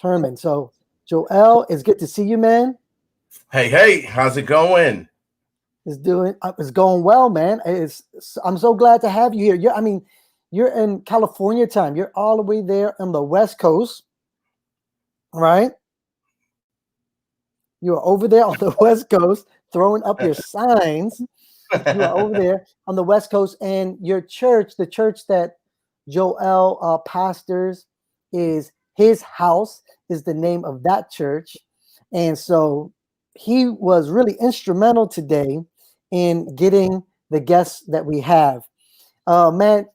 Turman. So, Joel, it's good to see you, man. Hey, how's it going? It's going well, man. I'm so glad to have you here. You're in California time. You're all the way there on the West Coast, right? You are over there on the West Coast throwing up your signs. You are over there on the West Coast, and your church, the church that Joel pastors, is his house, is the name of that church. And so he was really instrumental today in getting the guests that we have. Man,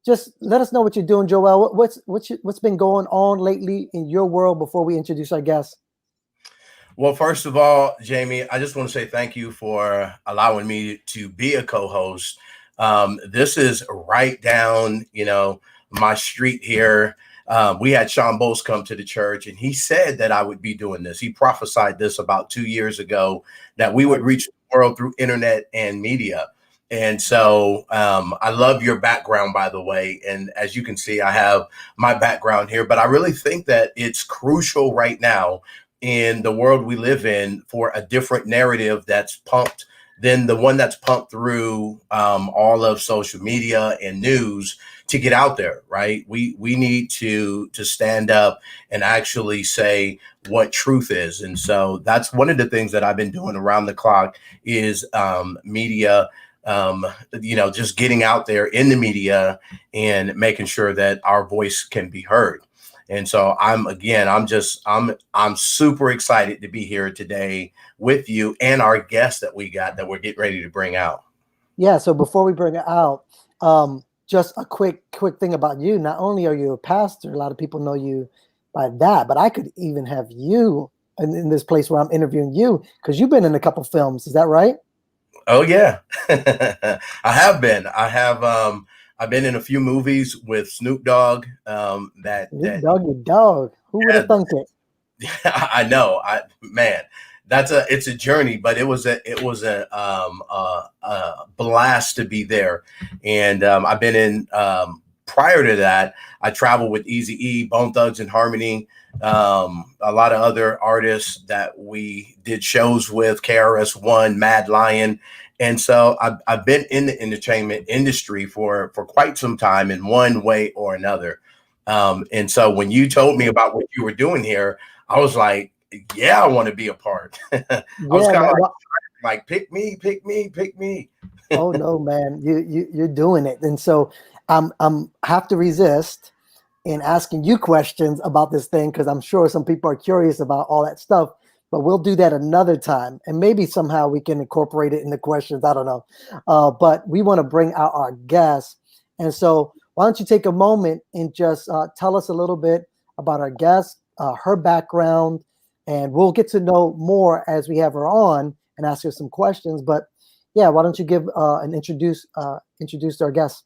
just let us know what you're doing, Joel. What's been going on lately in your world before we introduce our guests? Well, first of all, Jamie, I just want to say thank you for allowing me to be a co-host. This is right down, my street here. We had Sean Bowles come to the church, and he said that I would be doing this. He prophesied this about 2 years ago, that we would reach the world through internet and media. And so I love your background, by the way. And as you can see, I have my background here, but I really think that it's crucial right now in the world we live in for a different narrative that's pumped than the one that's pumped through all of social media and news to get out there, right? We need to stand up and actually say what truth is. And so that's one of the things that I've been doing around the clock is media, just getting out there in the media and making sure that our voice can be heard. And so I'm super excited to be here today with you and our guest that we're getting ready to bring out. Yeah. So before we bring it out, just a quick thing about you. Not only are you a pastor, a lot of people know you by that, but I could even have you in this place where I'm interviewing you because you've been in a couple films. Is that right? Oh yeah, I have been. I've been in a few movies with Snoop Dogg. Doggy dog. Who would have thunk it? I know. It's a journey, but it was a blast to be there. And I've been in prior to that. I traveled with Eazy-E, Bone Thugs and Harmony, a lot of other artists that we did shows with, KRS-One, Mad Lion. And so I've been in the entertainment industry for quite some time in one way or another. And so when you told me about what you were doing here, I was like, yeah, I want to be a part. I was kind of like, pick me. Oh no, man, you're doing it. And so I'm have to resist in asking you questions about this thing because I'm sure some people are curious about all that stuff. But we'll do that another time, and maybe somehow we can incorporate it in the questions. I don't know, but we want to bring out our guests, and so why don't you take a moment and just tell us a little bit about our guest, her background, and we'll get to know more as we have her on and ask her some questions. But yeah, why don't you give and introduce our guest?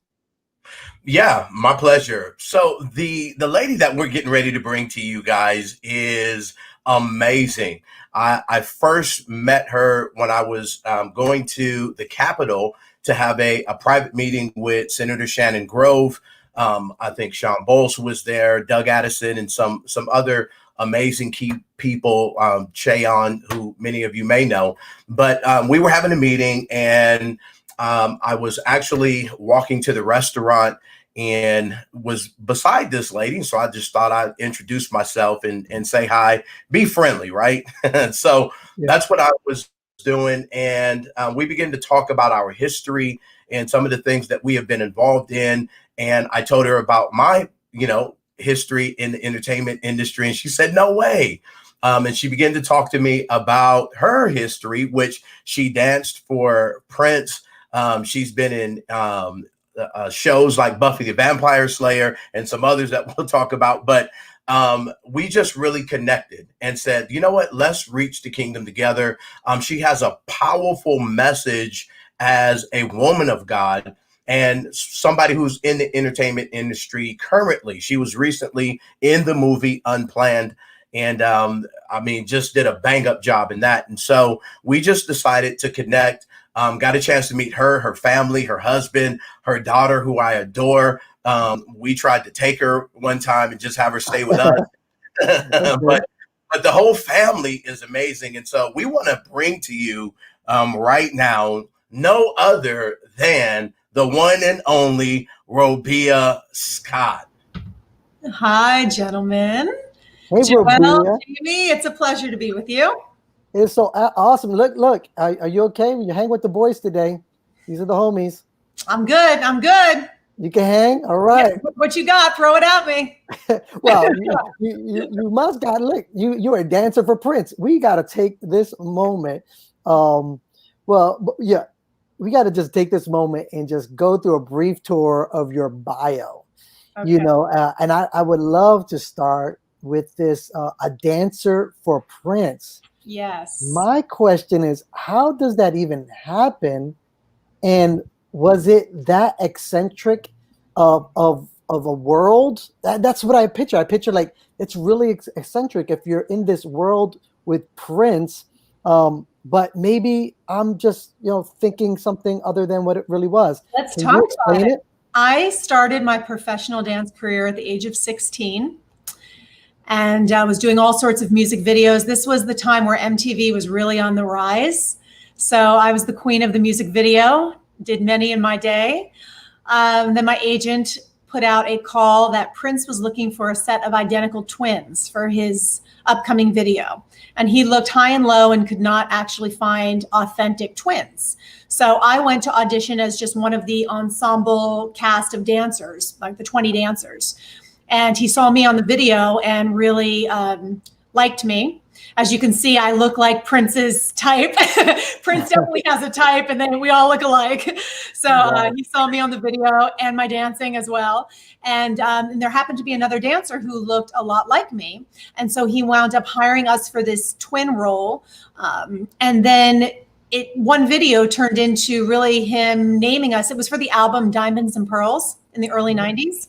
Yeah, my pleasure. So the lady that we're getting ready to bring to you guys is amazing. I first met her when I was going to the Capitol to have a private meeting with Senator Shannon Grove. I think Sean Bowles was there, Doug Addison, and some other amazing key people, Cheon, who many of you may know. But we were having a meeting, and I was actually walking to the restaurant and was beside this lady. So I just thought I'd introduce myself and say hi, be friendly, right? So That's what I was doing. And we began to talk about our history and some of the things that we have been involved in. And I told her about my, history in the entertainment industry. And she said, no way. And she began to talk to me about her history, which she danced for Prince. She's been in shows like Buffy the Vampire Slayer and some others that we'll talk about. But we just really connected and said, you know what, let's reach the kingdom together. She has a powerful message as a woman of God and somebody who's in the entertainment industry currently. She was recently in the movie Unplanned. And just did a bang up job in that. And so we just decided to connect, got a chance to meet her family, her husband, her daughter, who I adore. We tried to take her one time and just have her stay with us. Okay. but the whole family is amazing. And so we want to bring to you right now no other than the one and only Robia Scott. Hi, gentlemen. Hey, Joel, Robia. Jamie, it's a pleasure to be with you. It's so awesome. Look. Are you okay? You hang with the boys today? These are the homies. I'm good. I'm good. You can hang. All right. Yeah, what you got? Throw it at me. Well, you must got look. You're a dancer for Prince. We got to take this moment. Yeah, we got to just take this moment and just go through a brief tour of your bio. Okay. And I would love to start with this: a dancer for Prince. Yes. My question is, how does that even happen? And was it that eccentric of a world? That's what I picture. I picture like it's really eccentric if you're in this world with Prince. But maybe I'm just thinking something other than what it really was. Let's Can talk you explain about it? I started my professional dance career at the age of 16. And I was doing all sorts of music videos. This was the time where MTV was really on the rise. So I was the queen of the music video, did many in my day. Then my agent put out a call that Prince was looking for a set of identical twins for his upcoming video. And he looked high and low and could not actually find authentic twins. So I went to audition as just one of the ensemble cast of dancers, like the 20 dancers. And he saw me on the video and really liked me. As you can see, I look like Prince's type. Prince definitely has a type, and then we all look alike. So he saw me on the video and my dancing as well. And there happened to be another dancer who looked a lot like me. And so he wound up hiring us for this twin role. And then one video turned into really him naming us. It was for the album Diamonds and Pearls in the early 90s.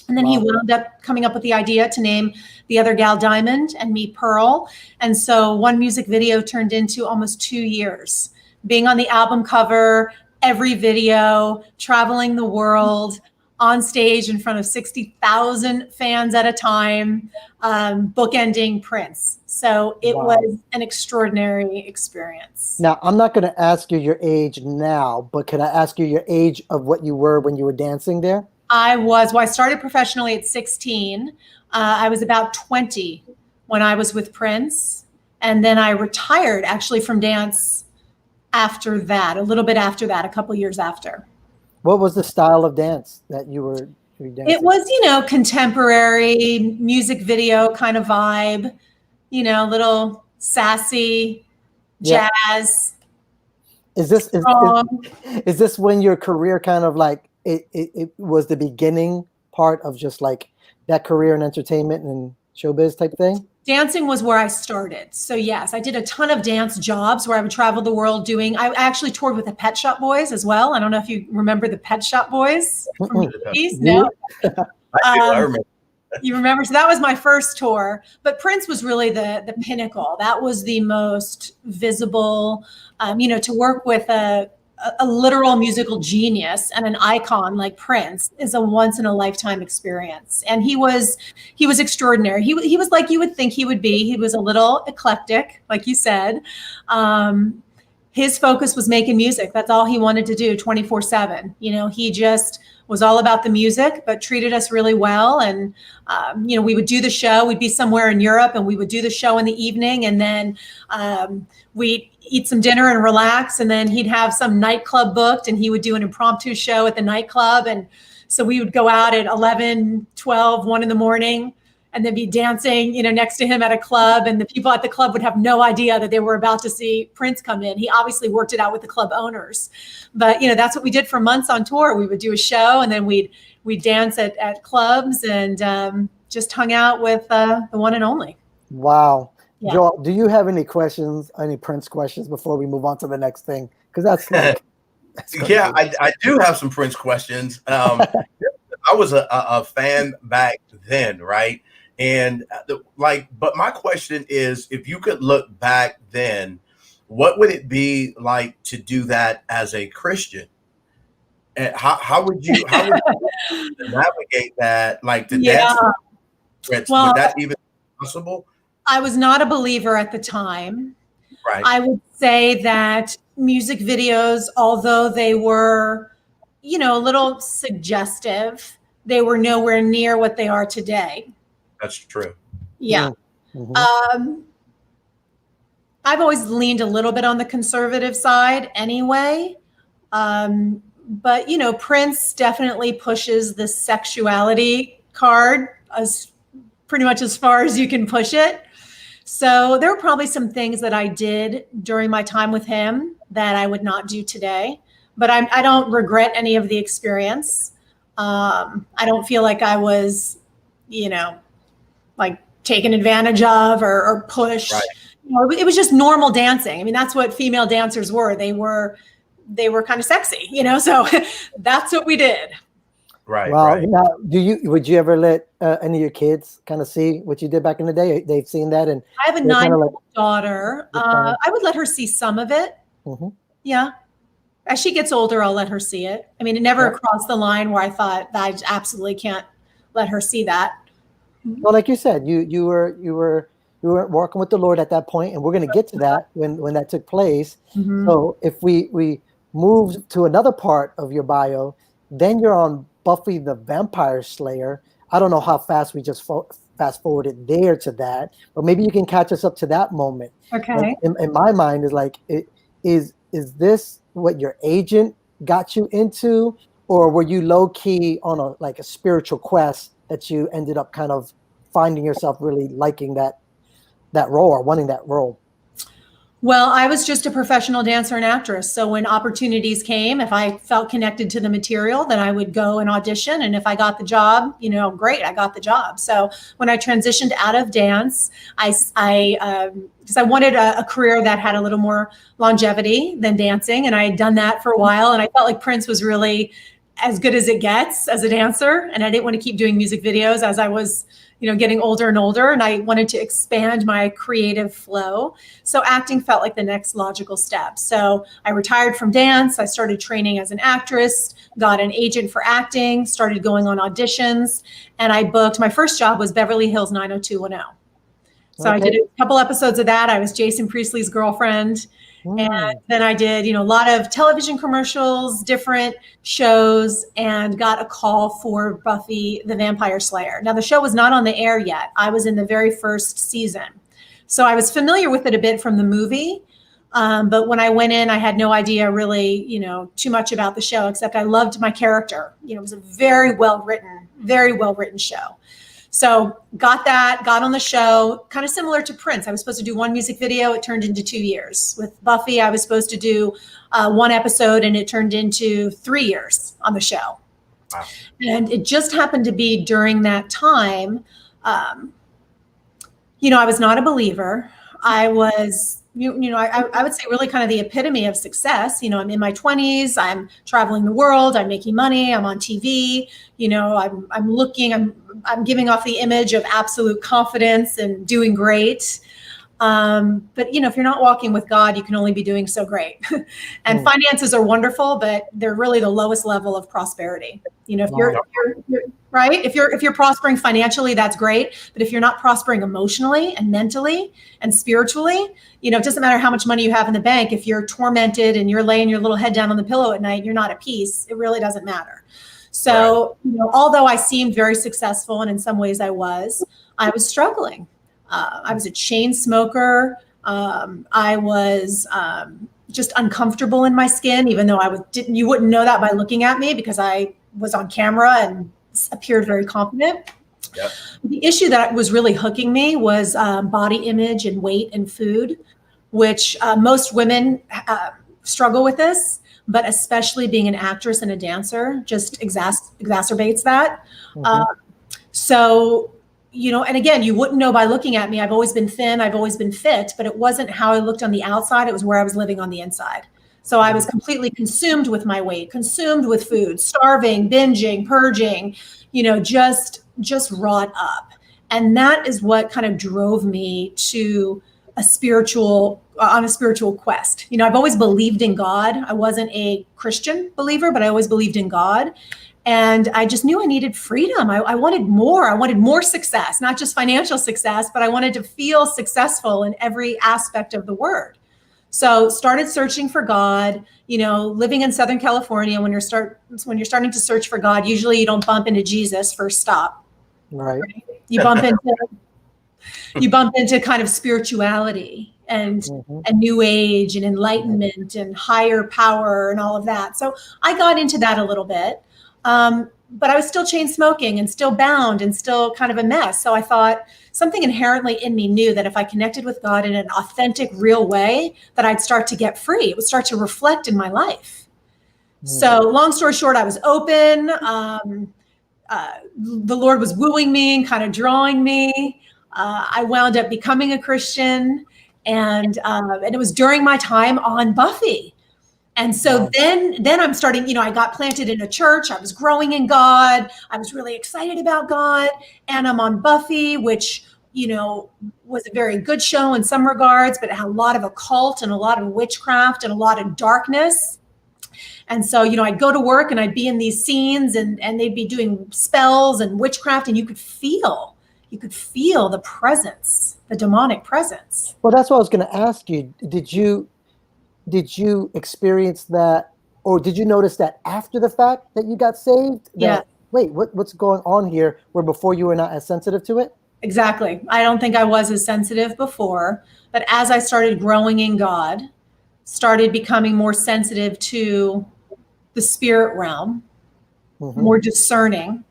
And then he wound up coming up with the idea to name the other gal Diamond and me Pearl. And so one music video turned into almost 2 years, being on the album cover, every video, traveling the world, on stage in front of 60,000 fans at a time, bookending Prince. So it was an extraordinary experience. Now, I'm not going to ask you your age now, but can I ask you your age of what you were when you were dancing there? I started professionally at 16. I was about 20 when I was with Prince. And then I retired actually from dance after that, a little bit after that, a couple years after. What was the style of dance that you were dancing? It was, contemporary music video kind of vibe, little sassy jazz. Is this when your career kind of like it was the beginning part of just like that career in entertainment and showbiz type thing? Dancing was where I started. So yes, I did a ton of dance jobs where I would travel the world I actually toured with the Pet Shop Boys as well. I don't know if you remember the Pet Shop Boys from the 80s. No. I remember. You remember? So that was my first tour, but Prince was really the pinnacle. That was the most visible, to work with a literal musical genius and an icon like Prince is a once in a lifetime experience. And he was extraordinary. He was like you would think he would be. He was a little eclectic, like you said. His focus was making music. That's all he wanted to do 24/7. He just was all about the music, but treated us really well. And, we would do the show. We'd be somewhere in Europe and we would do the show in the evening. And then we'd eat some dinner and relax. And then he'd have some nightclub booked and he would do an impromptu show at the nightclub. And so we would go out at 11, 12, 1 in the morning and then be dancing, next to him at a club. And the people at the club would have no idea that they were about to see Prince come in. He obviously worked it out with the club owners. But, that's what we did for months on tour. We would do a show and then we'd dance at clubs and just hung out with the one and only. Wow. Yeah. Joel, do you have any questions, any Prince questions before we move on to the next thing? Because that's like, yeah, I do have some Prince questions. I was a fan back then, right? And but my question is, if you could look back then, what would it be like to do that as a Christian? And how would you navigate that? Like the dance? Would that even possible? I was not a believer at the time. Right. I would say that music videos, although they were, a little suggestive, they were nowhere near what they are today. That's true. Yeah. Mm-hmm. I've always leaned a little bit on the conservative side anyway. But, Prince definitely pushes the sexuality card as pretty much as far as you can push it. So there were probably some things that I did during my time with him that I would not do today, but I don't regret any of the experience. I don't feel like I was, like taken advantage of or pushed. Right. It was just normal dancing. I mean, that's what female dancers were. They were kind of sexy, so that's what we did. Right. Well, right. now, would you ever let any of your kids kind of see what you did back in the day? They've seen that, and I have a 9-year-old daughter. I would let her see some of it. Mm-hmm. Yeah. As she gets older, I'll let her see it. I mean, it never crossed the line where I thought that I absolutely can't let her see that. Well, like you said, you were walking with the Lord at that point, and we're going to get to that when that took place. Mm-hmm. So if we move to another part of your bio, then you're on Buffy the Vampire Slayer. I don't know how fast we just fast forwarded there to that, but maybe you can catch us up to that moment. Okay. In my mind, is like, is this what your agent got you into, or were you low key on a spiritual quest that you ended up kind of finding yourself really liking that role or wanting that role? Well, I was just a professional dancer and actress. So when opportunities came, if I felt connected to the material, then I would go and audition. And if I got the job, great, I got the job. So when I transitioned out of dance, because I wanted a career that had a little more longevity than dancing. And I had done that for a while. And I felt like Prince was really as good as it gets as a dancer. And I didn't want to keep doing music videos as I was getting older and older, and I wanted to expand my creative flow. So acting felt like the next logical step. So I retired from dance. I started training as an actress, got an agent for acting, started going on auditions, and I booked, my first job was Beverly Hills 90210. So I did a couple episodes of that. I was Jason Priestley's girlfriend. And then I did, a lot of television commercials, different shows, and got a call for Buffy the Vampire Slayer. Now, the show was not on the air yet. I was in the very first season. So I was familiar with it a bit from the movie. But when I went in, I had no idea really, too much about the show, except I loved my character. It was a very well written show. So got on the show, kind of similar to Prince. I was supposed to do one music video. It turned into 2 years. With Buffy, I was supposed to do one episode, and it turned into 3 years on the show. Wow. And it just happened to be during that time, I was not a believer. I was, I would say really kind of the epitome of success. I'm in my 20s, I'm traveling the world, I'm making money, I'm on TV, I'm giving off the image of absolute confidence and doing great. But if you're not walking with God, you can only be doing so great. And finances are wonderful, but they're really the lowest level of prosperity. If you're right, if you're prospering financially, that's great. But if you're not prospering emotionally and mentally and spiritually, it doesn't matter how much money you have in the bank. If you're tormented and you're laying your little head down on the pillow at night, you're not at peace. It really doesn't matter. So, although I seemed very successful, and in some ways I was struggling. I was a chain smoker. I was just uncomfortable in my skin, even though you wouldn't know that by looking at me because I was on camera and appeared very confident. Yep. The issue that was really hooking me was body image and weight and food, which most women struggle with this, but especially being an actress and a dancer just exacerbates that. So, and again, you wouldn't know by looking at me. I've always been thin. I've always been fit, but it wasn't how I looked on the outside. It was where I was living on the inside. So I was completely consumed with my weight, consumed with food, starving, binging, purging, just wrought up. And that is what kind of drove me to on a spiritual quest. I've always believed in God. I wasn't a Christian believer, but I always believed in God. And I just knew I needed freedom. I wanted more. I wanted more success, not just financial success, but I wanted to feel successful in every aspect of the word. So started searching for God, living in Southern California. When you're starting to search for God, usually you don't bump into Jesus first stop. Right. You bump into kind of spirituality and new age and enlightenment and higher power and all of that. So I got into that a little bit. But I was still chain smoking and still bound and still kind of a mess. So I thought something inherently in me knew that if I connected with God in an authentic, real way, that I'd start to get free. It would start to reflect in my life. So long story short, I was open. The Lord was wooing me and kind of drawing me. I wound up becoming a Christian, and it was during my time on Buffy. And so then I'm starting, I got planted in a church. I was growing in God. I was really excited about God. And I'm on Buffy, which, was a very good show in some regards, but it had a lot of occult and a lot of witchcraft and a lot of darkness. And so, I'd go to work and I'd be in these scenes and they'd be doing spells and witchcraft, and you could feel the presence, the demonic presence. Well, that's what I was going to ask you. Did you experience that, or did you notice that after the fact that you got saved? Yeah. Wait, what's going on here, where before you were not as sensitive to it? Exactly. I don't think I was as sensitive before, but as I started growing in God, started becoming more sensitive to the spirit realm, more discerning,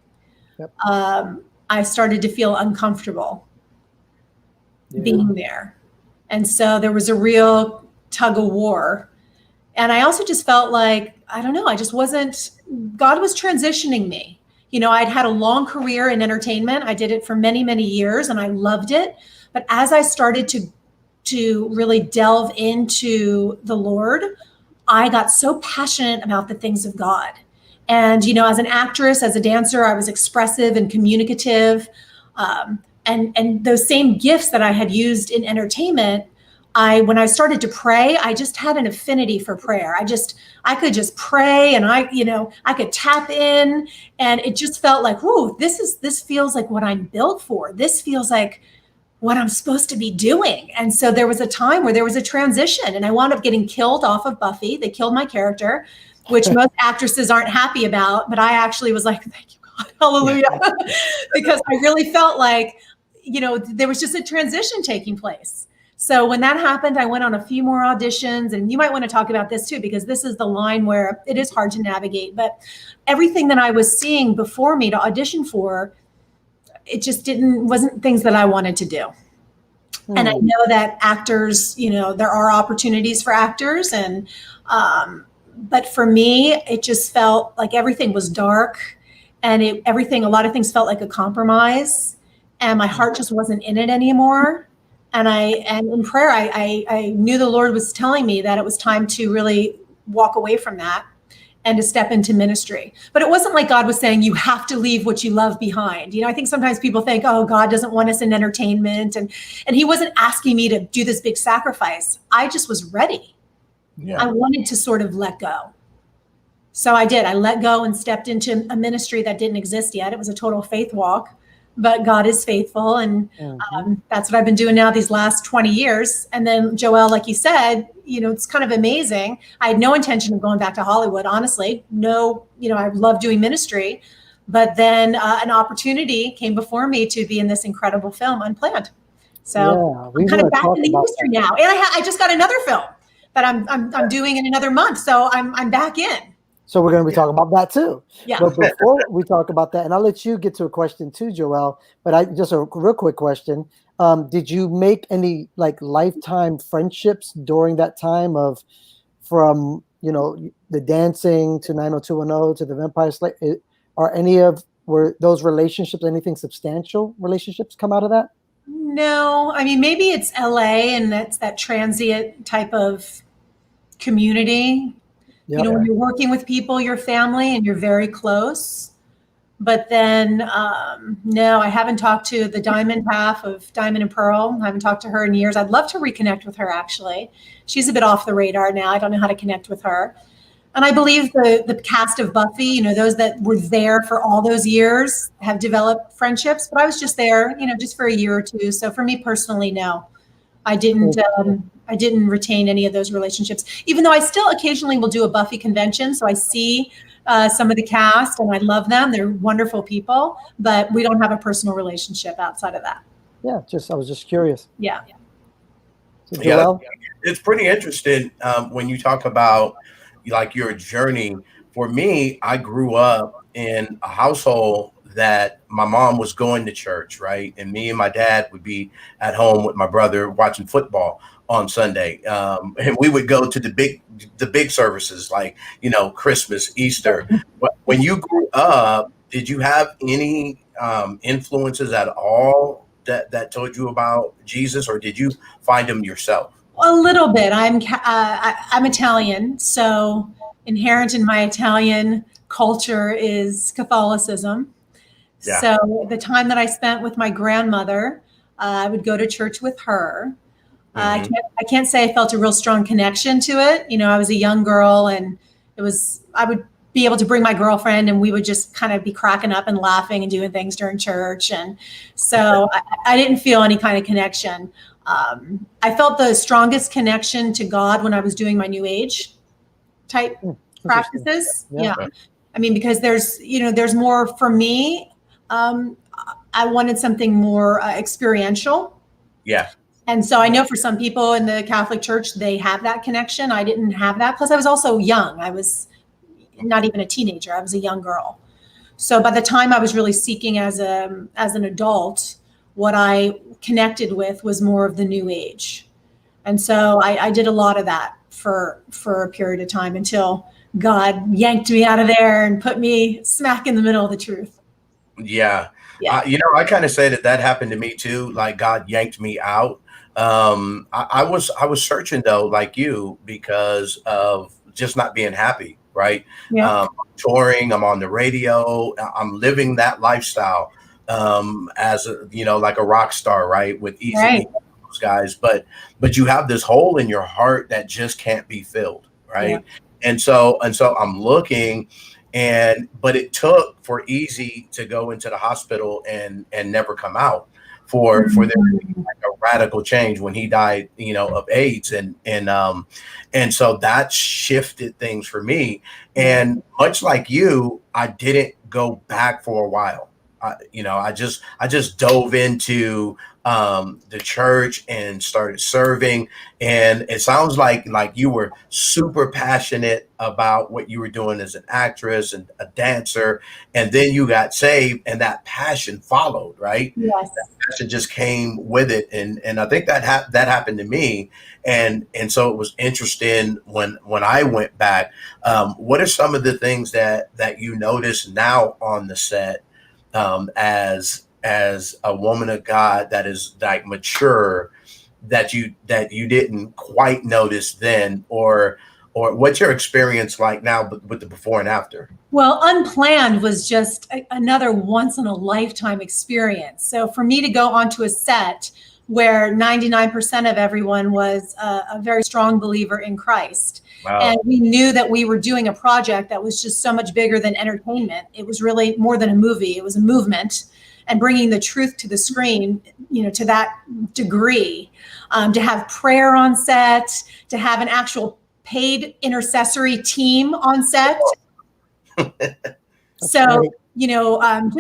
I started to feel uncomfortable being there. And so there was a real tug of war. And I also just felt like, I don't know, God was transitioning me. I'd had a long career in entertainment. I did it for many, many years and I loved it. But as I started to really delve into the Lord, I got so passionate about the things of God. And, as an actress, as a dancer, I was expressive and communicative. And those same gifts that I had used in entertainment, when I started to pray, I just had an affinity for prayer. I could just pray, and I could tap in, and it just felt like, whoa, this feels like what I'm built for. This feels like what I'm supposed to be doing. And so there was a time where there was a transition, and I wound up getting killed off of Buffy. They killed my character, which most actresses aren't happy about, but I actually was like, thank you, God, hallelujah, because I really felt like, there was just a transition taking place. So when that happened, I went on a few more auditions, and you might want to talk about this too, because this is the line where it is hard to navigate. But everything that I was seeing before me to audition for, it just wasn't things that I wanted to do. And I know that actors, there are opportunities for actors, and but for me, it just felt like everything was dark, and a lot of things felt like a compromise, and my heart just wasn't in it anymore. And in prayer, I knew the Lord was telling me that it was time to really walk away from that and to step into ministry. But it wasn't like God was saying, you have to leave what you love behind. I think sometimes people think, oh, God doesn't want us in entertainment. And he wasn't asking me to do this big sacrifice. I just was ready. Yeah. I wanted to sort of let go. So I did. I let go and stepped into a ministry that didn't exist yet. It was a total faith walk. But God is faithful, and that's what I've been doing now these last 20 years. And then, Joel, like you said, it's kind of amazing. I had no intention of going back to Hollywood, honestly. No, I love doing ministry. But then an opportunity came before me to be in this incredible film, Unplanned. So I'm kind of back in the industry now. And I just got another film that I'm doing in another month. So I'm back in. So we're going to be talking about that too. Yeah. But before we talk about that, and I'll let you get to a question too, Joel, but just a real quick question. Did you make any lifetime friendships during that time from the dancing to 90210 to the Vampire Slayer? Were those relationships, anything substantial relationships come out of that? No, I mean, maybe it's LA and that's that transient type of community. Yep. When you're working with people, your family, and you're very close. But then, no, I haven't talked to the diamond half of Diamond and Pearl. I haven't talked to her in years. I'd love to reconnect with her, actually. She's a bit off the radar now. I don't know how to connect with her. And I believe the cast of Buffy, you know, those that were there for all those years have developed friendships, but I was just there, you know, just for a year or two. So for me personally, no, I didn't retain any of those relationships, even though I still occasionally will do a Buffy convention. So I see some of the cast and I love them. They're wonderful people, but we don't have a personal relationship outside of that. Yeah, I was just curious. Yeah. So, Joel? Yeah, it's pretty interesting when you talk about like your journey. For me, I grew up in a household that my mom was going to church, right? And me and my dad would be at home with my brother watching football on Sunday. And we would go to the big services like, you know, Christmas, Easter. But when you grew up, did you have any influences at all that told you about Jesus, or did you find him yourself? A little bit. I'm Italian, so inherent in my Italian culture is Catholicism. Yeah. So the time that I spent with my grandmother, I would go to church with her. I can't say I felt a real strong connection to it. You know, I was a young girl, and I would be able to bring my girlfriend, and we would just kind of be cracking up and laughing and doing things during church. And so I didn't feel any kind of connection. I felt the strongest connection to God when I was doing my New Age type practices. Yeah. I mean, because there's more for me. I wanted something more experiential. Yeah. And so I know for some people in the Catholic Church, they have that connection. I didn't have that. Plus I was also young. I was not even a teenager. I was a young girl. So by the time I was really seeking as an adult, what I connected with was more of the New Age. And so I did a lot of that for a period of time until God yanked me out of there and put me smack in the middle of the truth. Yeah. Yeah. You know, I kind of say that happened to me too. Like God yanked me out. I was searching though, like you, because of just not being happy. Right. Yeah. Touring, I'm on the radio, I'm living that lifestyle as a, you know, like a rock star, right? With Easy Right. those guys, but you have this hole in your heart that just can't be filled, right? Yeah. And so I'm looking, but it took for Easy to go into the hospital and never come out for there to be like a radical change when he died, you know, of AIDS, and so that shifted things for me. And much like you, I didn't go back for a while. You know, I just dove into the church and started serving. And it sounds like you were super passionate about what you were doing as an actress and a dancer. And then you got saved and that passion followed, right? Yes. That passion just came with it. And I think that happened to me. And so it was interesting when I went back. What are some of the things that you notice now on the set as a woman of God that is like mature, that you didn't quite notice then, or what's your experience like now with the before and after? Well, Unplanned was just another once in a lifetime experience. So for me to go onto a set where 99% of everyone was a very strong believer in Christ. Wow. And we knew that we were doing a project that was just so much bigger than entertainment. It was really more than a movie. It was a movement, and bringing the truth to the screen, you know, to that degree, to have prayer on set, to have an actual paid intercessory team on set. So, you know,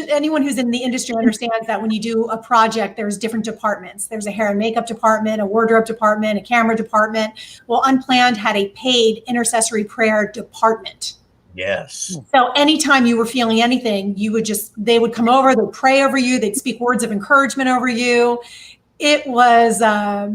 anyone who's in the industry understands that when you do a project, there's different departments. There's a hair and makeup department, a wardrobe department, a camera department. Well, Unplanned had a paid intercessory prayer department. Yes. So anytime you were feeling anything, they would come over, they'd pray over you, they'd speak words of encouragement over you. It was a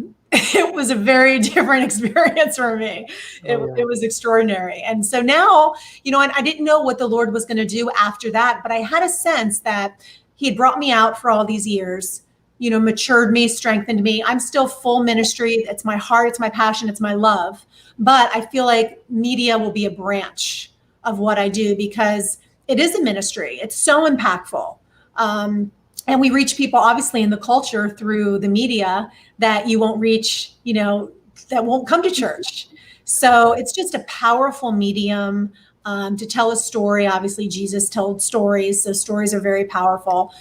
very different experience for me. It was extraordinary. And so now, you know, I didn't know what the Lord was going to do after that, but I had a sense that he had brought me out for all these years, you know, matured me, strengthened me. I'm still full ministry. It's my heart, it's my passion, it's my love. But I feel like media will be a branch of what I do because it is a ministry. It's so impactful. And we reach people obviously in the culture through the media that you won't reach, you know, won't come to church. So it's just a powerful medium to tell a story. Obviously, Jesus told stories, so stories are very powerful.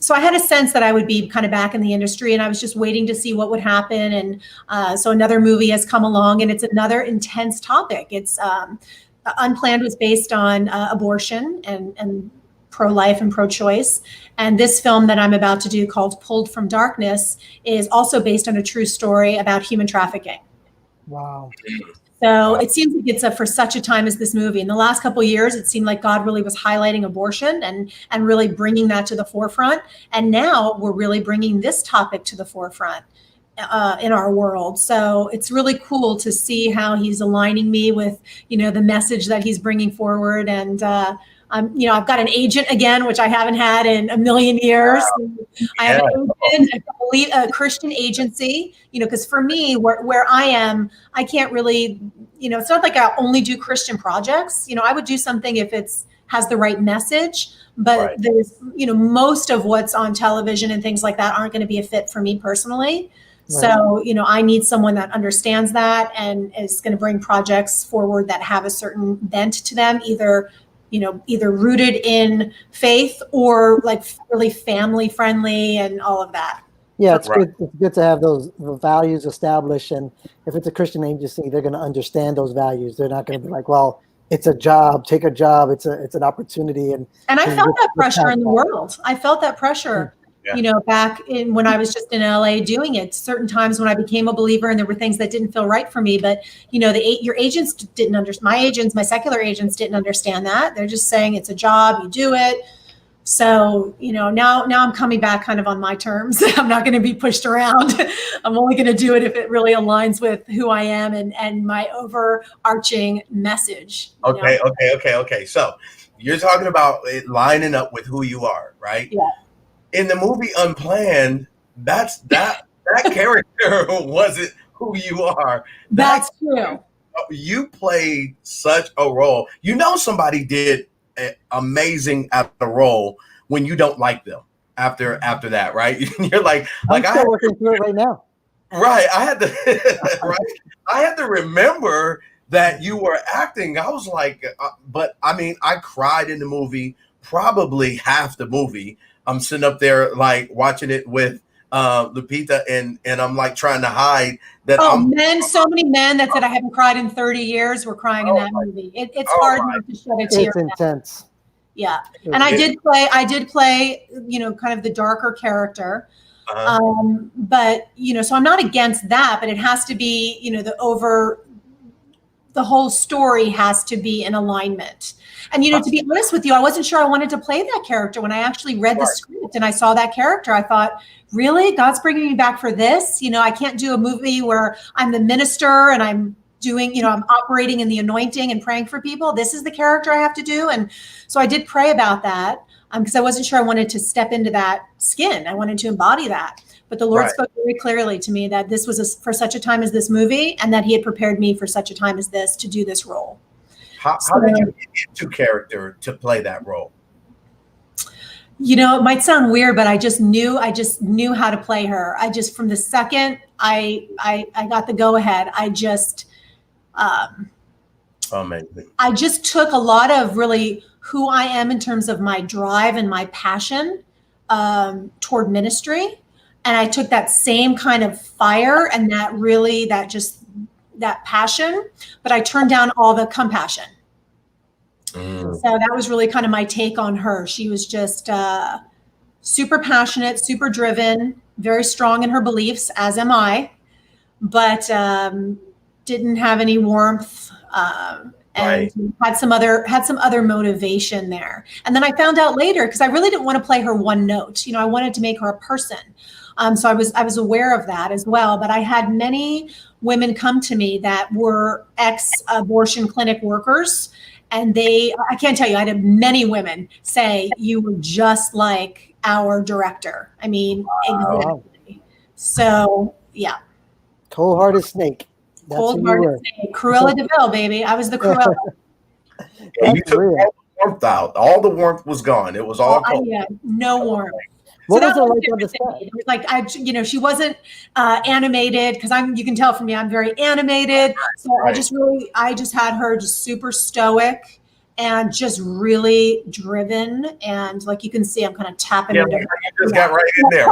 So I had a sense that I would be kind of back in the industry, and I was just waiting to see what would happen. And so another movie has come along, and it's another intense topic. It's Unplanned was based on abortion and pro-life and pro-choice. And this film that I'm about to do, called Pulled from Darkness, is also based on a true story about human trafficking. Wow. So it seems like it's for such a time as this movie. In the last couple of years, it seemed like God really was highlighting abortion and really bringing that to the forefront. And now we're really bringing this topic to the forefront in our world. So it's really cool to see how he's aligning me with, the message that he's bringing forward. And I've got an agent again, which I haven't had in a million years. I have an agent, a Christian agency, because for me, where I am, I can't really, it's not like I only do Christian projects. I would do something if has the right message, but there's, most of what's on television and things like that aren't going to be a fit for me personally. Right. So, I need someone that understands that and is going to bring projects forward that have a certain bent to them, either rooted in faith or like really family friendly and all of that. Yeah, it's good. It's good to have those values established. And if it's a Christian agency, they're going to understand those values. They're not going to be like, well, it's a job, take a job. It's an opportunity. And I felt that pressure in the world. I felt that pressure. Yeah. Back when I was just in LA doing it, certain times when I became a believer and there were things that didn't feel right for me, but your agents didn't understand. My secular agents didn't understand that. They're just saying it's a job, you do it. So, now I'm coming back kind of on my terms. I'm not going to be pushed around. I'm only going to do it if it really aligns with who I am and my overarching message. Okay. So you're talking about it lining up with who you are, right? Yeah. In the movie Unplanned, that character wasn't who you are. That's true. You played such a role. Somebody did amazing at the role when you don't like them after that, right? You're like I'm still working through it right now. Right. I had to remember that you were acting. I was like, but I mean, I cried in the movie, probably half the movie. I'm sitting up there like watching it with Lupita and I'm like trying to hide that. So many men that said I haven't cried in 30 years were crying in that movie. It's hard not to shed a tear. It's intense. Yeah. And I did play, kind of the darker character. But, so I'm not against that, but it has to be, the whole story has to be in alignment. And, to be honest with you, I wasn't sure I wanted to play that character. When I actually read the script and I saw that character, I thought, really? God's bringing me back for this? I can't do a movie where I'm the minister and I'm doing, I'm operating in the anointing and praying for people. This is the character I have to do. And so I did pray about that because I wasn't sure I wanted to step into that skin. I wanted to embody that. But the Lord spoke very clearly to me that this was for such a time as this movie and that he had prepared me for such a time as this to do this role. How did you get into character to play that role? It might sound weird, but I just knew how to play her. From the second I got the go ahead, amazing. I just took a lot of really who I am in terms of my drive and my passion toward ministry. And I took that same kind of fire and that passion, but I turned down all the compassion. So that was really kind of my take on her. She was just super passionate, super driven, very strong in her beliefs, as am I, but didn't have any warmth and had some other motivation there. And then I found out later, because I really didn't want to play her one note. I wanted to make her a person. So I was aware of that as well. But I had many women come to me that were ex-abortion clinic workers. And I can't tell you, I had many women say, you were just like our director. I mean, exactly. So, yeah. Cold-hearted snake. Cold-hearted snake. Cruella de Vil, baby. I was the Cruella. You took all the warmth out. All the warmth was gone. It was all cold. Yeah, no warmth. What was that it was like on the different than me. set? It was like she wasn't animated because you can tell from me, I'm very animated. So Right. I just had her just super stoic and just really driven. And like you can see, I'm kind of tapping Yeah, into like her. you just got right in there,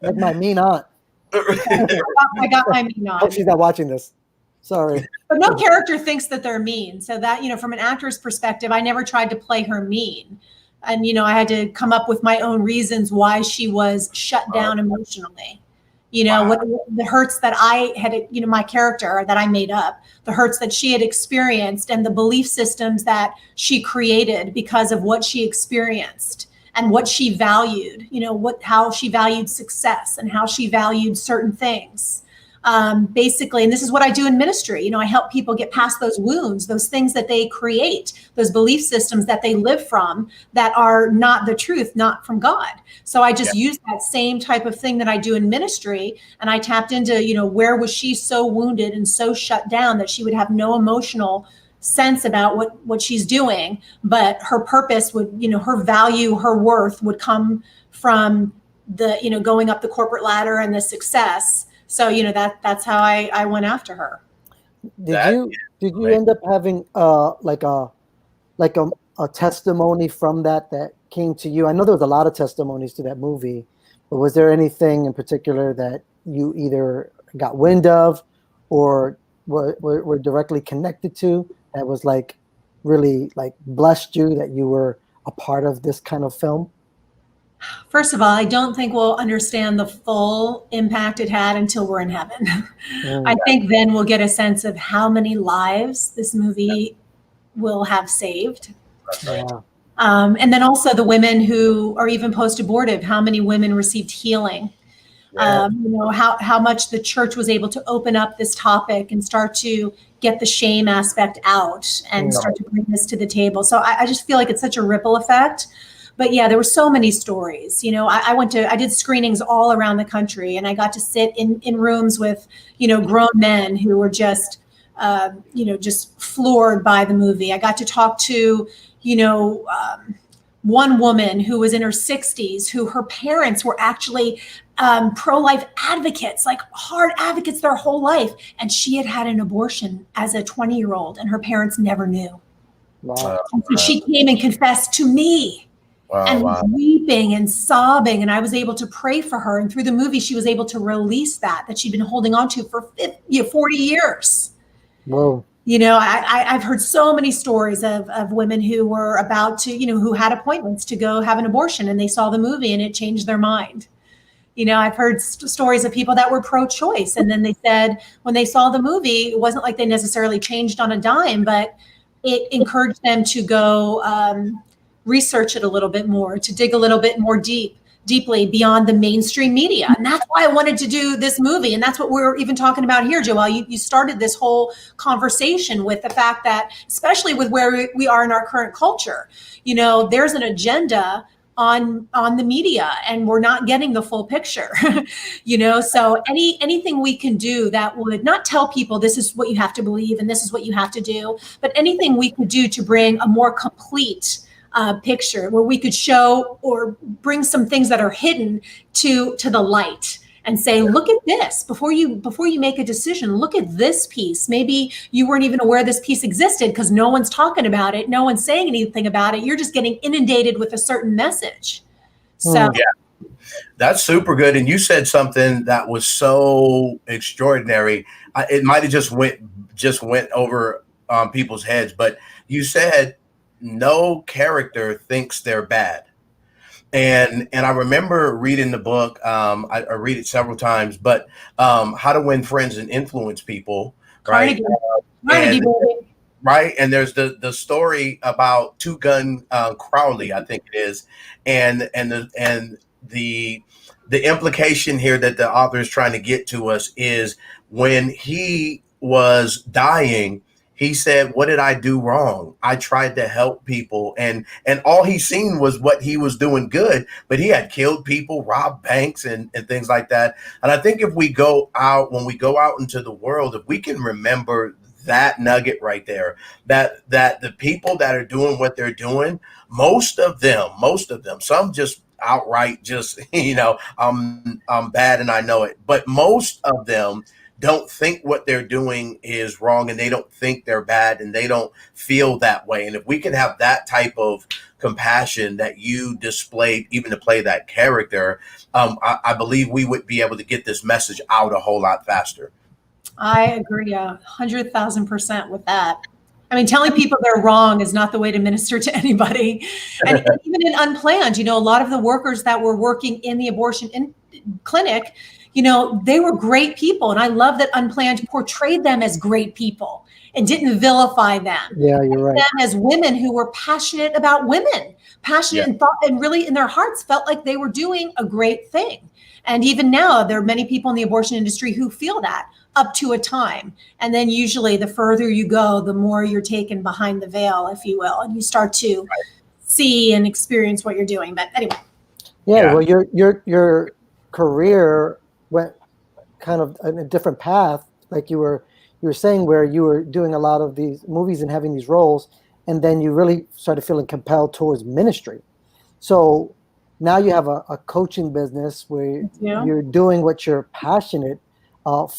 Like my mean aunt. I got my mean Hope on. she's not watching this. Sorry. But no character thinks that they're mean. So that, from an actor's perspective, I never tried to play her mean. And, I had to come up with my own reasons why she was shut down emotionally. Wow. What the hurts that I had, my character that I made up, the hurts that she had experienced and the belief systems that she created because of what she experienced and what she valued, how she valued success and how she valued certain things. Basically, and this is what I do in ministry. I help people get past those wounds, those things that they create, those belief systems that they live from that are not the truth, not from God. So I just use that same type of thing that I do in ministry. And I tapped into, where was she so wounded and so shut down that she would have no emotional sense about what she's doing, but her purpose would, her value, her worth would come from the, going up the corporate ladder and the success. So, that's how I went after her. Did you end up having like a testimony from that came to you? I know there was a lot of testimonies to that movie, but was there anything in particular that you either got wind of or were directly connected to that was like really like blessed you that you were a part of this kind of film? First of all, I don't think we'll understand the full impact it had until we're in heaven. I think then we'll get a sense of how many lives this movie will have saved. Yeah. And then also the women who are even post-abortive, how many women received healing? Yeah. How much the church was able to open up this topic and start to get the shame aspect out and start to bring this to the table. So I just feel like it's such a ripple effect. But yeah, there were so many stories. I did screenings all around the country, and I got to sit in rooms with, grown men who were just, just floored by the movie. I got to talk to, one woman who was in her 60s, who her parents were actually pro-life advocates, like hard advocates their whole life. And she had had an abortion as a 20-year-old, and her parents never knew. Wow. And so she came and confessed to me. And weeping and sobbing, and I was able to pray for her. And through the movie, she was able to release that she'd been holding on to for 40 years. Whoa. I've heard so many stories of women who were about to, who had appointments to go have an abortion, and they saw the movie and it changed their mind. I've heard stories of people that were pro-choice, and then they said when they saw the movie, it wasn't like they necessarily changed on a dime, but it encouraged them to go research it a little bit more, to dig a little bit more deeply beyond the mainstream media. And that's why I wanted to do this movie. And that's what we're even talking about here, Joel. You started this whole conversation with the fact that, especially with where we are in our current culture, there's an agenda on the media, and we're not getting the full picture. So anything we can do that would not tell people this is what you have to believe and this is what you have to do, but anything we could do to bring a more complete picture where we could show or bring some things that are hidden to the light and say, look at this before you make a decision. Look at this piece. Maybe you weren't even aware this piece existed because no one's talking about it. No one's saying anything about it. You're just getting inundated with a certain message. So yeah, that's super good. And you said something that was so extraordinary. It might have just went over people's heads, but you said no character thinks they're bad. And I remember reading the book. I read it several times, but How to Win Friends and Influence People, right? Right. And there's the story about Two Gun Crowley, I think it is, and the implication here that the author is trying to get to us is when he was dying, he said, what did I do wrong? I tried to help people. And all he seen was what he was doing good, but he had killed people, robbed banks and things like that. And I think if we go out, when we go out into the world, if we can remember that nugget right there, that the people that are doing what they're doing, most of them, some just outright just, I'm bad and I know it, but most of them don't think what they're doing is wrong, and they don't think they're bad, and they don't feel that way. And if we can have that type of compassion that you displayed, even to play that character, I believe we would be able to get this message out a whole lot faster. I agree 100,000% with that. I mean, telling people they're wrong is not the way to minister to anybody. And even in Unplanned, a lot of the workers that were working in the abortion clinic, they were great people. And I love that Unplanned portrayed them as great people and didn't vilify them. Yeah, you're right. Them as women who were passionate about women, passionate and thought, and really in their hearts felt like they were doing a great thing. And even now, there are many people in the abortion industry who feel that up to a time. And then usually the further you go, the more you're taken behind the veil, if you will, and you start to see and experience what you're doing. But anyway. Yeah. Well, your career went kind of in a different path, like you were saying, where you were doing a lot of these movies and having these roles, and then you really started feeling compelled towards ministry. So now you have a coaching business where you're doing what you're passionate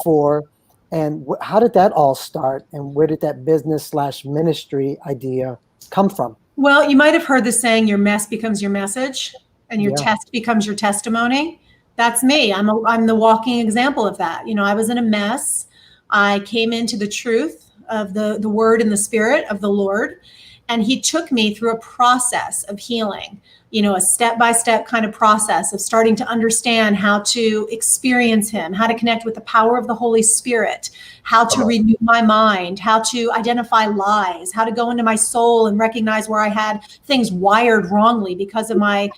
for. And how did that all start, and where did that business/ministry idea come from? Well, you might have heard the saying, your mess becomes your message and your test becomes your testimony. That's me. I'm the walking example of that. I was in a mess. I came into the truth of the word and the spirit of the Lord, and he took me through a process of healing, a step-by-step kind of process of starting to understand how to experience him, how to connect with the power of the Holy Spirit, how to renew my mind, how to identify lies, how to go into my soul and recognize where I had things wired wrongly because of my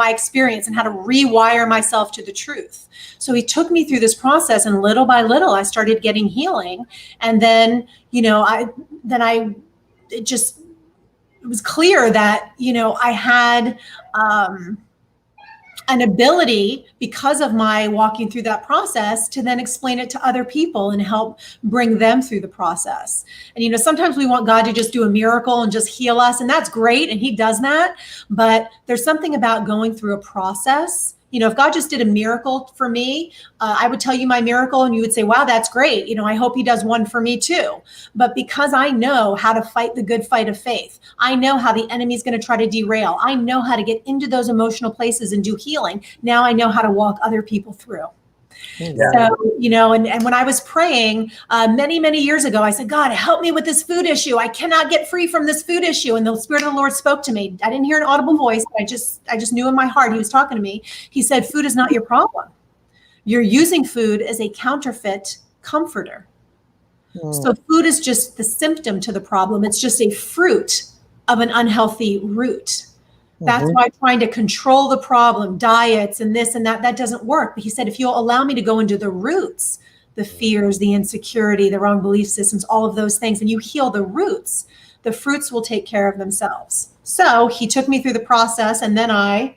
experience, and how to rewire myself to the truth. So he took me through this process, and little by little, I started getting healing. And then, it was clear that, I had an ability, because of my walking through that process, to then explain it to other people and help bring them through the process. And, sometimes we want God to just do a miracle and just heal us, and that's great. And he does that. But there's something about going through a process. If God just did a miracle for me, I would tell you my miracle and you would say, wow, that's great. I hope he does one for me too. But because I know how to fight the good fight of faith, I know how the enemy's going to try to derail. I know how to get into those emotional places and do healing. Now I know how to walk other people through. Yeah. So, and when I was praying many, many years ago, I said, God, help me with this food issue. I cannot get free from this food issue. And the Spirit of the Lord spoke to me. I didn't hear an audible voice. I just knew in my heart he was talking to me. He said, food is not your problem. You're using food as a counterfeit comforter. So food is just the symptom to the problem. It's just a fruit of an unhealthy root. That's why trying to control the problem, diets and this and that doesn't work. But he said, if you'll allow me to go into the roots, the fears, the insecurity, the wrong belief systems, all of those things, and you heal the roots, the fruits will take care of themselves. So he took me through the process, and then I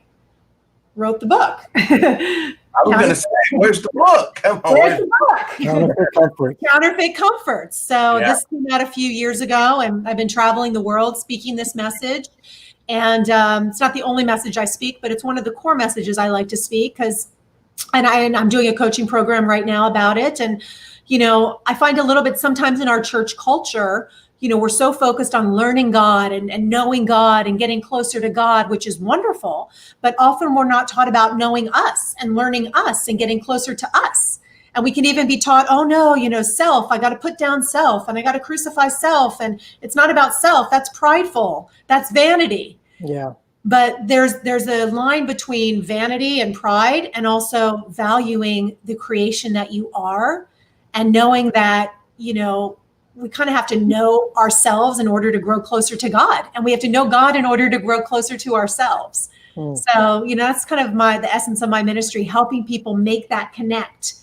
wrote the book. I was going to say, where's the book? Come on. Where's the book? Counterfeit Comforts. So this came out a few years ago, and I've been traveling the world speaking this message. And it's not the only message I speak, but it's one of the core messages I like to speak, and I'm doing a coaching program right now about it. And, I find a little bit sometimes in our church culture, we're so focused on learning God and knowing God and getting closer to God, which is wonderful. But often we're not taught about knowing us and learning us and getting closer to us. And we can even be taught, oh no, self, I got to put down self and I got to crucify self. And it's not about self. That's prideful. That's vanity. Yeah. But there's a line between vanity and pride, and also valuing the creation that you are, and knowing that, we kind of have to know ourselves in order to grow closer to God. And we have to know God in order to grow closer to ourselves. So, that's kind of the essence of my ministry, helping people make that connect,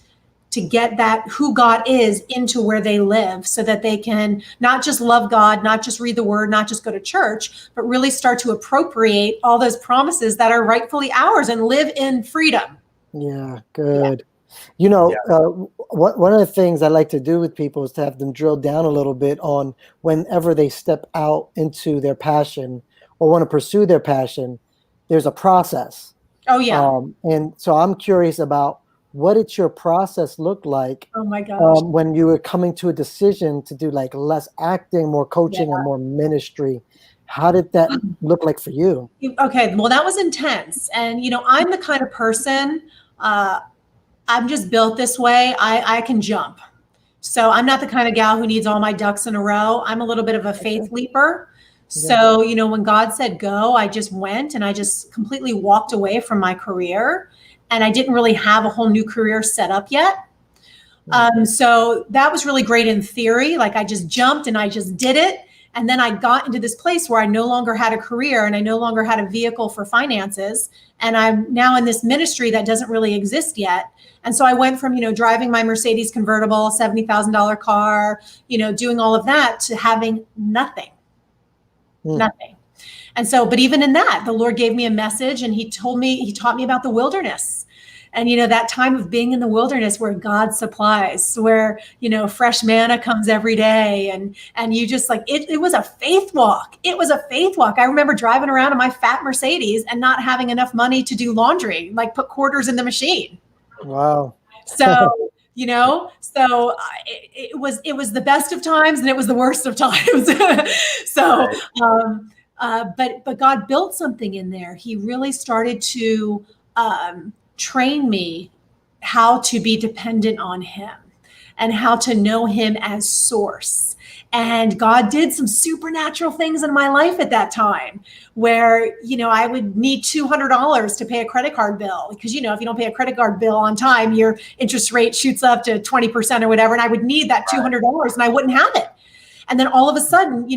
to get that who God is into where they live, so that they can not just love God, not just read the word, not just go to church, but really start to appropriate all those promises that are rightfully ours and live in freedom. Yeah, good. one of the things I like to do with people is to have them drill down a little bit on whenever they step out into their passion or want to pursue their passion, there's a process. Oh yeah. And so I'm curious about what did your process look like Oh my gosh. when you were coming to a decision to do like less acting, more coaching, Yeah. and more ministry? How did that look like for you? Okay, well, that was intense. And, I'm the kind of person, I'm just built this way. I can jump. So I'm not the kind of gal who needs all my ducks in a row. I'm a little bit of a faith leaper. So, when God said go, I just went and I just completely walked away from my career. And I didn't really have a whole new career set up yet. So that was really great in theory. Like I just jumped and I just did it. And then I got into this place where I no longer had a career and I no longer had a vehicle for finances. And I'm now in this ministry that doesn't really exist yet. And so I went from, driving my Mercedes convertible, $70,000 car, doing all of that to having nothing. Nothing. And so, but even in that, the Lord gave me a message and he taught me about the wilderness. And, that time of being in the wilderness where God supplies, where, fresh manna comes every day. And you just like, it was a faith walk. It was a faith walk. I remember driving around in my fat Mercedes and not having enough money to do laundry, like put quarters in the machine. Wow. So, it was the best of times and it was the worst of times. So, but God built something in there. He really started to, train me how to be dependent on him and how to know him as source. And God did some supernatural things in my life at that time where, I would need $200 to pay a credit card bill because, if you don't pay a credit card bill on time, your interest rate shoots up to 20% or whatever. And I would need that $200 and I wouldn't have it. And then all of a sudden,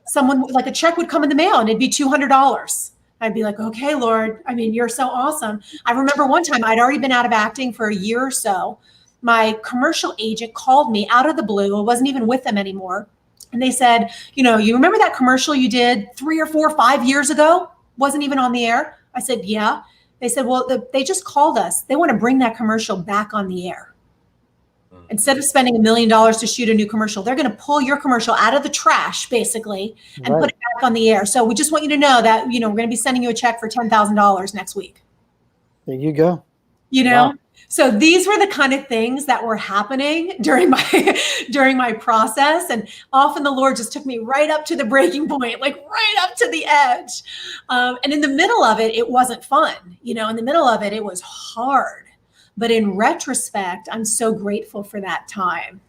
someone like a check would come in the mail and it'd be $200. I'd be like, okay, Lord, you're so awesome. I remember one time I'd already been out of acting for a year or so. My commercial agent called me out of the blue. I wasn't even with them anymore. And they said, you remember that commercial you did 3 or 4 or 5 years ago? Wasn't even on the air. I said, yeah. They said, well, they just called us. They want to bring that commercial back on the air. Instead of spending $1 million to shoot a new commercial, they're going to pull your commercial out of the trash, basically, and put it back on the air. So we just want you to know that, we're going to be sending you a check for $10,000 next week. There you go. Wow. So these were the kind of things that were happening during my process. And often the Lord just took me right up to the breaking point, like right up to the edge. And in the middle of it, it wasn't fun. In the middle of it, it was hard. But in retrospect, I'm so grateful for that time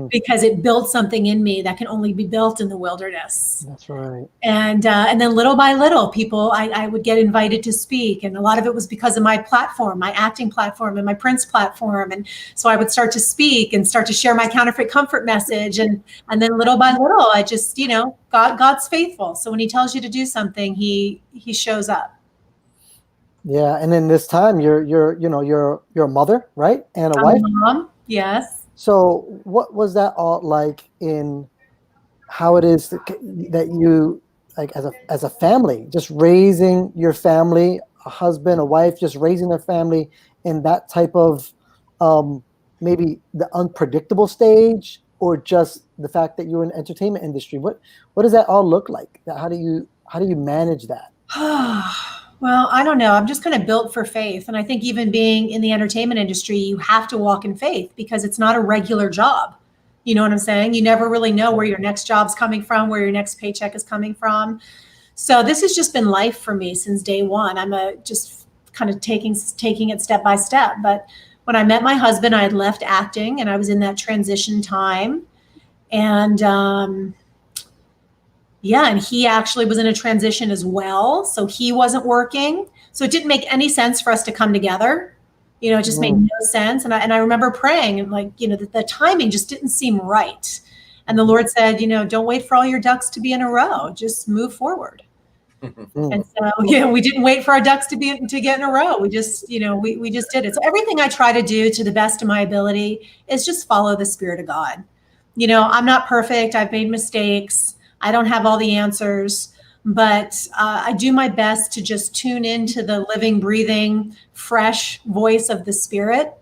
because it built something in me that can only be built in the wilderness. That's right. And then little by little, I would get invited to speak. And a lot of it was because of my platform, my acting platform and my Prince platform. And so I would start to speak and start to share my counterfeit comfort message. And then little by little, I just, God's faithful. So when he tells you to do something, he shows up. Yeah, and in this time, you're a mother, right, and a wife. Mom, yes. So, what was that all like in how it is that you like as a family, just raising your family, a husband, a wife, just raising their family in that type of maybe the unpredictable stage, or just the fact that you're in the entertainment industry? What does that all look like? How do you manage that? Well, I don't know. I'm just kind of built for faith. And I think even being in the entertainment industry, you have to walk in faith because it's not a regular job. You know what I'm saying? You never really know where your next job's coming from, where your next paycheck is coming from. So this has just been life for me since day one. I'm just kind of taking it step by step. But when I met my husband, I had left acting and I was in that transition time. And and he actually was in a transition as well. So he wasn't working. So it didn't make any sense for us to come together. It just made no sense. And I remember praying and the timing just didn't seem right. And the Lord said, don't wait for all your ducks to be in a row. Just move forward. And so, we didn't wait for our ducks to get in a row. We just, we just did it. So everything I try to do to the best of my ability is just follow the Spirit of God. I'm not perfect. I've made mistakes. I don't have all the answers, but I do my best to just tune into the living, breathing, fresh voice of the Spirit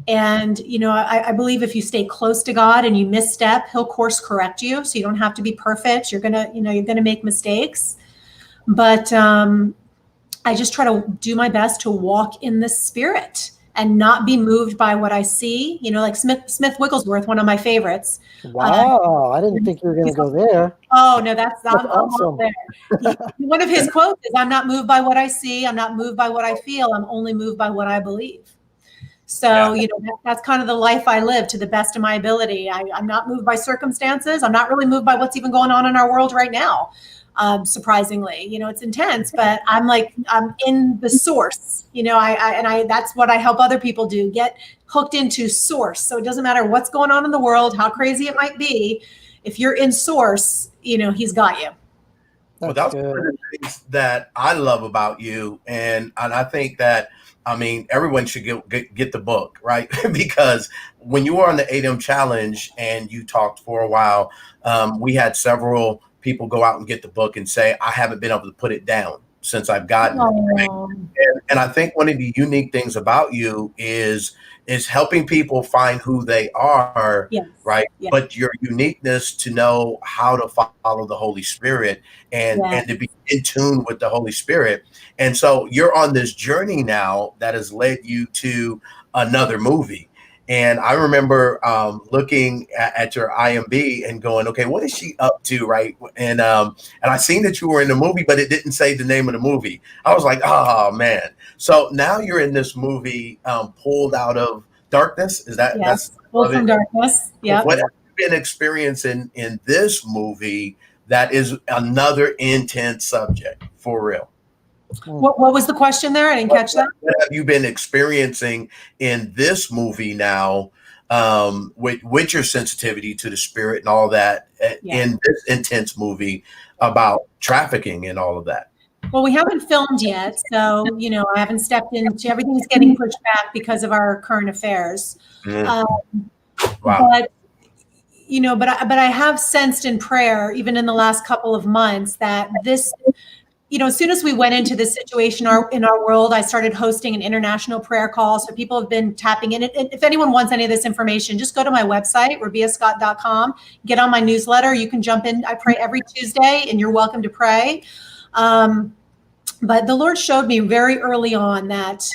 And, I believe if you stay close to God and you misstep, he'll course correct you. So you don't have to be perfect. You're going to make mistakes. But I just try to do my best to walk in the spirit and not be moved by what I see. Like Smith Wigglesworth, one of my favorites. Wow, I didn't think you were going to go there. Oh no, I'm awesome. There. One of his quotes is, "I'm not moved by what I see. I'm not moved by what I feel. I'm only moved by what I believe." So, that's kind of the life I live to the best of my ability. I'm not moved by circumstances. I'm not really moved by what's even going on in our world right now. Surprisingly, it's intense, but I'm in the source, that's what I help other people do, get hooked into source. So it doesn't matter what's going on in the world, how crazy it might be. If you're in source, he's got you. Well, that's one of the things that I love about you. And I think that, everyone should get the book, right? Because when you were on the 8M challenge and you talked for a while, we had several people go out and get the book and say, I haven't been able to put it down since I've gotten it. Right? And I think one of the unique things about you is helping people find who they are, yes. right? Yes. But your uniqueness to know how to follow the Holy Spirit and to be in tune with the Holy Spirit. And so you're on this journey now that has led you to another movie. And I remember looking at your IMB and going, okay, what is she up to, right? And I seen that you were in the movie, but it didn't say the name of the movie. I was like, oh man! So now you're in this movie, Pulled Out of Darkness. Is that that's Pulled from Darkness? Yeah. What have you been experiencing in this movie that is another intense subject for real? What was the question there? I didn't catch that. What have you been experiencing in this movie now, with your sensitivity to the spirit and all that, in this intense movie about trafficking and all of that? Well, we haven't filmed yet, so I haven't stepped into everything's getting pushed back because of our current affairs. Wow. But but I have sensed in prayer, even in the last couple of months, that this. As soon as we went into this situation in our world, I started hosting an international prayer call. So people have been tapping in. If anyone wants any of this information, just go to my website, robiascott.com, get on my newsletter. You can jump in. I pray every Tuesday, and you're welcome to pray. But the Lord showed me very early on that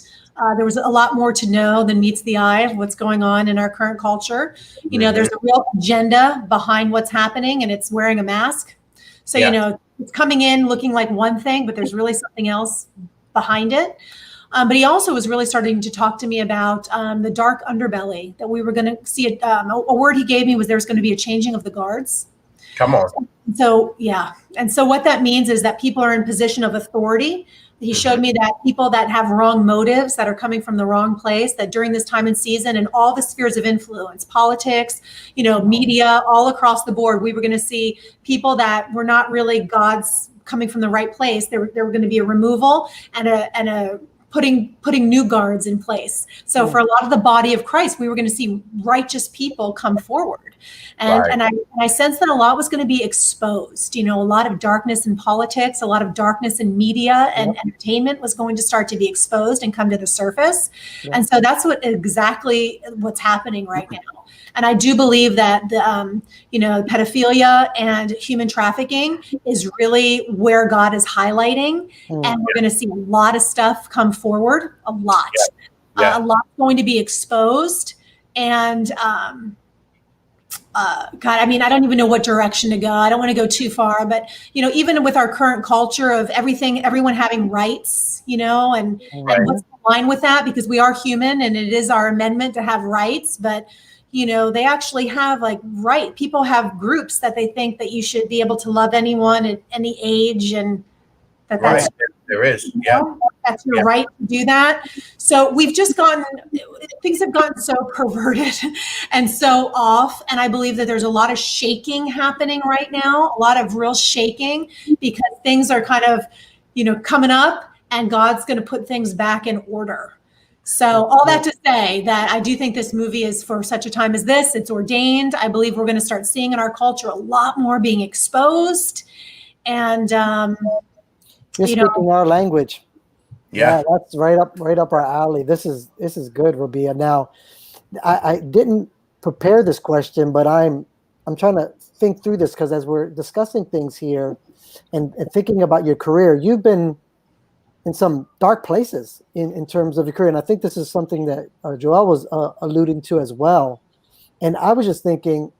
there was a lot more to know than meets the eye of what's going on in our current culture. There's a real agenda behind what's happening, and it's wearing a mask. So, it's coming in looking like one thing, but there's really something else behind it. But he also was really starting to talk to me about the dark underbelly, that we were going to see. A word he gave me was there's going to be a changing of the guards. Come on. So, yeah. And so what that means is that people are in position of authority. He showed me that people that have wrong motives, that are coming from the wrong place, that during this time and season and all the spheres of influence, politics, media, all across the board, we were going to see people that were not really God's coming from the right place. There were going to be a removal and a putting new guards in place. So for a lot of the body of Christ, we were going to see righteous people come forward. And I sensed that a lot was going to be exposed. A lot of darkness in politics, a lot of darkness in media and entertainment was going to start to be exposed and come to the surface. And so that's exactly what's happening right now. And I do believe that the pedophilia and human trafficking is really where God is highlighting, and we're going to see a lot of stuff come forward. A lot, a lot going to be exposed, and God, I don't even know what direction to go. I don't want to go too far, but even with our current culture of everyone having rights, and what's in line with that, because we are human and it is our amendment to have rights, but they actually have people have groups that they think that you should be able to love anyone at any age, and that's there is, that's your right to do that. So things have gotten so perverted and so off. And I believe that there's a lot of shaking happening right now, a lot of real shaking, because things are kind of, coming up, and God's going to put things back in order. So all that to say that I do think this movie is for such a time as this. It's ordained. I believe we're going to start seeing in our culture a lot more being exposed. And you're speaking our language. Yeah, that's right up our alley. This is good, Robia. Now, I didn't prepare this question, but I'm trying to think through this, because as we're discussing things here and thinking about your career, you've been in some dark places in terms of your career. And I think this is something that Joel was alluding to as well. And I was just thinking,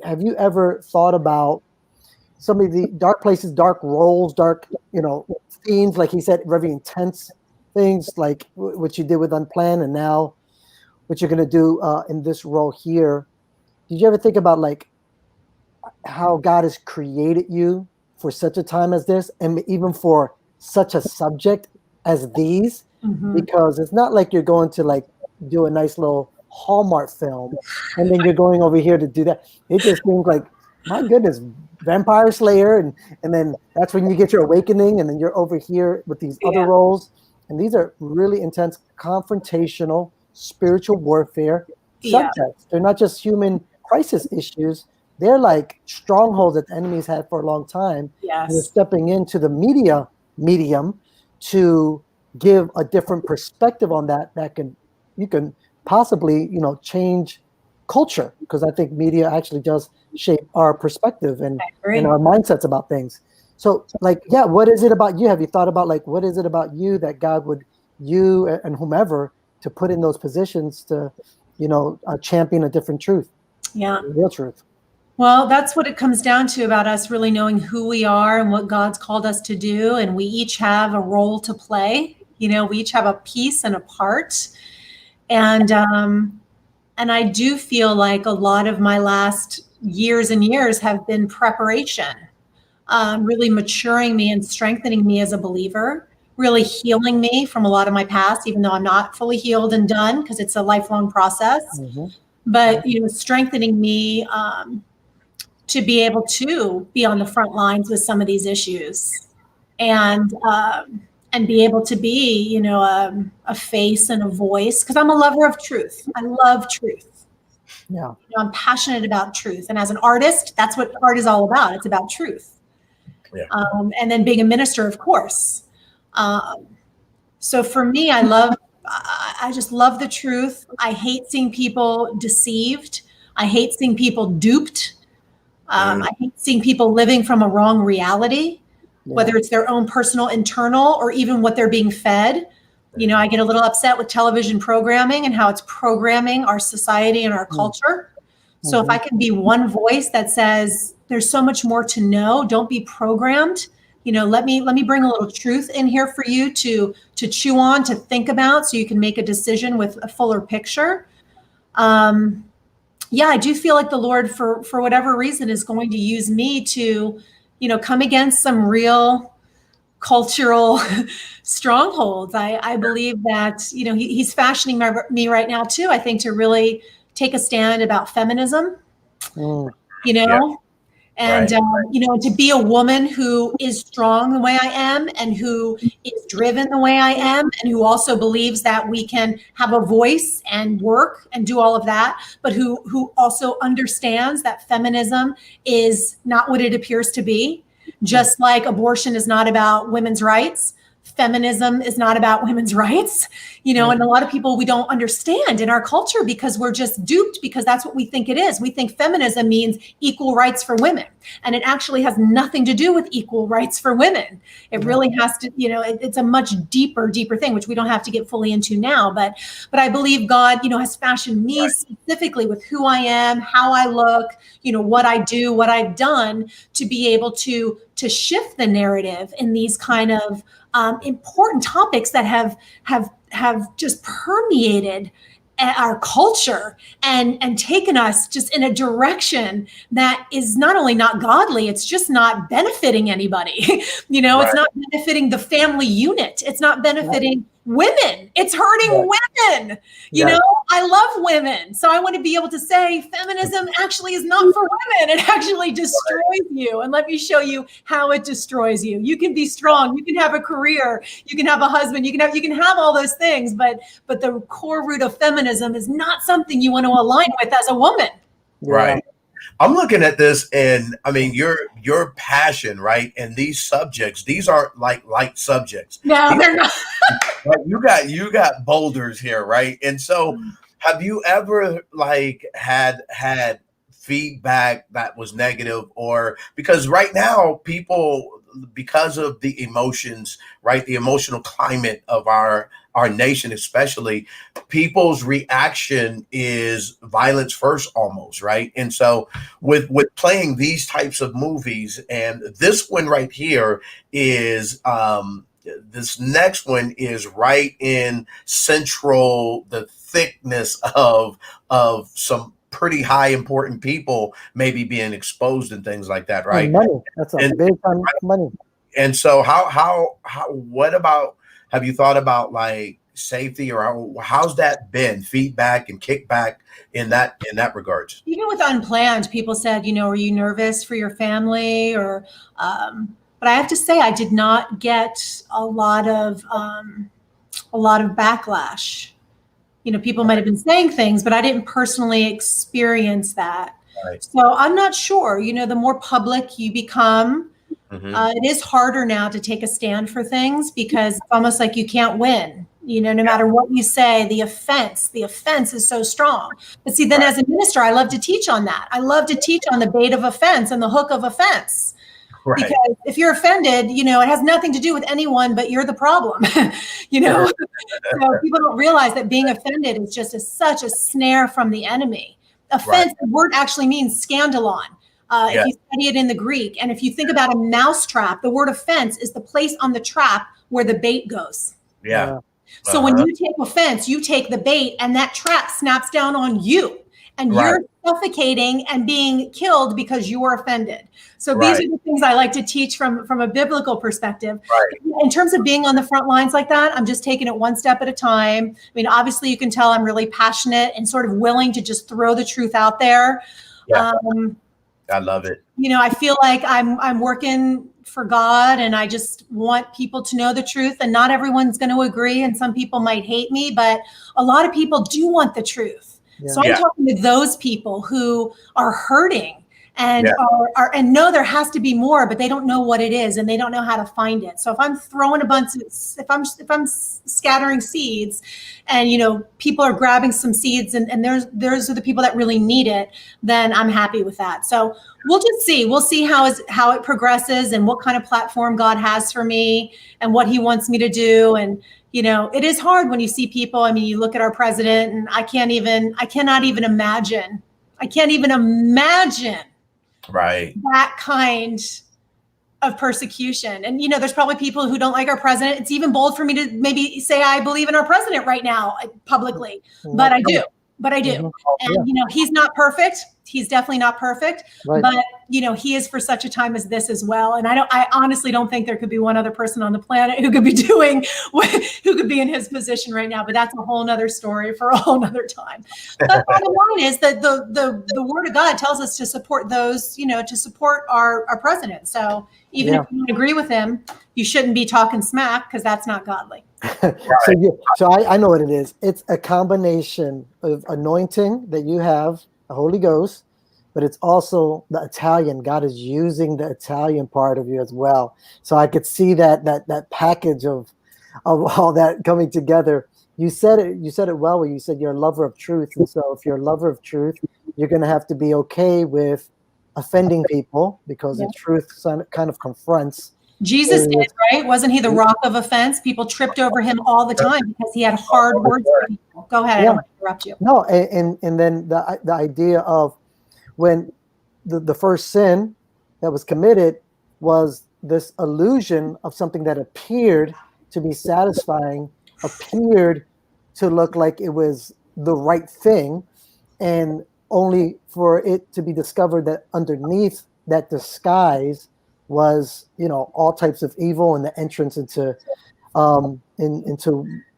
have you ever thought about some of the dark places, dark roles, dark, themes, like he said, very intense things, like what you did with Unplanned, and now what you're going to do in this role here? Did you ever think about like how God has created you for such a time as this, and even for such a subject as these? Mm-hmm. Because it's not like you're going to like do a nice little Hallmark film and then you're going over here to do that. It just seems like, my goodness, Vampire Slayer, and then that's when you get your awakening, and then you're over here with these other roles, and these are really intense, confrontational, spiritual warfare subjects. They're not just human crisis issues. They're like strongholds that the enemies had for a long time. Yes. And you're stepping into the medium to give a different perspective on that you can possibly change culture, because I think media actually does shape our perspective and our mindsets about things. So like, what is it about you? Have you thought about like, what is it about you that God would, you and whomever, to put in those positions to champion a different truth, real truth? Well, that's what it comes down to, about us really knowing who we are and what God's called us to do. And we each have a role to play. We each have a piece and a part. And I do feel like a lot of my last years and years have been preparation, really maturing me and strengthening me as a believer, really healing me from a lot of my past, even though I'm not fully healed and done, because it's a lifelong process. Mm-hmm. But, strengthening me to be able to be on the front lines with some of these issues, and be able to be, a face and a voice, because I'm a lover of truth. I love truth. Yeah. I'm passionate about truth. And as an artist, that's what art is all about. It's about truth. Yeah. And then being a minister, of course. So for me, I just love the truth. I hate seeing people deceived. I hate seeing people duped. I hate seeing people living from a wrong reality, whether it's their own personal internal or even what they're being fed. I get a little upset with television programming and how it's programming our society and our culture. So if I can be one voice that says there's so much more to know, don't be programmed. Let me bring a little truth in here for you to chew on, to think about, so you can make a decision with a fuller picture. I do feel like the Lord, for whatever reason, is going to use me to, come against some real cultural strongholds. I believe that, he's fashioning me right now too, I think, to really take a stand about feminism, and, to be a woman who is strong the way I am, and who is driven the way I am, and who also believes that we can have a voice and work and do all of that, but who also understands that feminism is not what it appears to be. Just like abortion is not about women's rights, feminism is not about women's rights, and a lot of people, we don't understand in our culture, because we're just duped, because that's what we think it is. We think feminism means equal rights for women, and it actually has nothing to do with equal rights for women. It really has to, it's a much deeper thing, which we don't have to get fully into now. But I believe God, has fashioned me specifically with who I am, how I look, what I do, what I've done, to be able to shift the narrative in these kind of important topics that have just permeated our culture and taken us just in a direction that is not only not godly, it's just not benefiting anybody. It's not benefiting the family unit. It's not benefiting women. It's hurting women. I love women. So I want to be able to say feminism actually is not for women. It actually destroys you. And let me show you how it destroys you. You can be strong. You can have a career. You can have a husband. You can have all those things. But the core root of feminism is not something you want to align with as a woman. Right. I'm looking at this, and I mean, your passion, right? And these subjects, these aren't like light subjects. No, they're not. You got boulders here, right? And so have you ever like had feedback that was negative, or because right now people, because of the emotions, right, the emotional climate of our nation, especially, people's reaction is violence first, almost, right? And so with playing these types of movies, and this one right here is this next one is right in central, the thickness of some pretty high important people maybe being exposed and things like that, And right? money. That's a And big time money. and so how what about, have you thought about like safety, or how's that been, feedback and kickback in that regards? Even with unplanned, people said, are you nervous for your family? Or, but I have to say, I did not get a lot of backlash. People might have been saying things, but I didn't personally experience that. Right. So I'm not sure. The more public you become, it is harder now to take a stand for things, because it's almost like you can't win. No matter what you say, the offense is so strong. But see, then Right. as a minister, I love to teach on that. I love to teach on the bait of offense and the hook of offense. Right. Because if you're offended, it has nothing to do with anyone, but you're the problem. So people don't realize that being offended is just such a snare from the enemy. Offense, the word actually means scandalon. If you study it in the Greek, and if you think about a mousetrap, the word offense is the place on the trap where the bait goes. Yeah. So when you take offense, you take the bait, and that trap snaps down on you, and you're suffocating and being killed because you were offended. So these are the things I like to teach from a biblical perspective. In terms of being on the front lines like that, I'm just taking it one step at a time. I mean, obviously you can tell I'm really passionate and sort of willing to just throw the truth out there. Yeah. I love it. I feel like I'm working for God, and I just want people to know the truth, and not everyone's going to agree, and some people might hate me, but a lot of people do want the truth. So I'm talking to those people who are hurting and are and know there has to be more, but they don't know what it is, and they don't know how to find it. So if I'm throwing if I'm scattering seeds, and people are grabbing some seeds, and those are the people that really need it, then I'm happy with that. So we'll just see. We'll see how it progresses, and what kind of platform God has for me, and what He wants me to do. And it is hard when you see people. I mean, you look at our president, and I cannot even imagine. That kind of persecution. And, there's probably people who don't like our president. It's even bold for me to maybe say I believe in our president right now publicly, but I do. And, he's not perfect. He's definitely not perfect, but he is for such a time as this as well. And I honestly don't think there could be one other person on the planet who could be who could be in his position right now, but that's a whole nother story for a whole nother time. But bottom line is that the word of God tells us to support those, to support our president. So even if you don't agree with him, you shouldn't be talking smack, because that's not godly. So I know what it is. It's a combination of anointing that you have, the Holy Ghost, but it's also the Italian. God is using the Italian part of you as well. So I could see that package of all that coming together. You said it well when you said you're a lover of truth. And so if you're a lover of truth, you're going to have to be okay with offending people, because the truth kind of confronts. Jesus did, right? Wasn't he the rock of offense? People tripped over him all the time because he had hard words for people. Go ahead, I don't want to interrupt you. No, and then the idea of when the first sin that was committed was this illusion of something that appeared to be satisfying, appeared to look like it was the right thing, and only for it to be discovered that underneath that disguise was, all types of evil, and the entrance into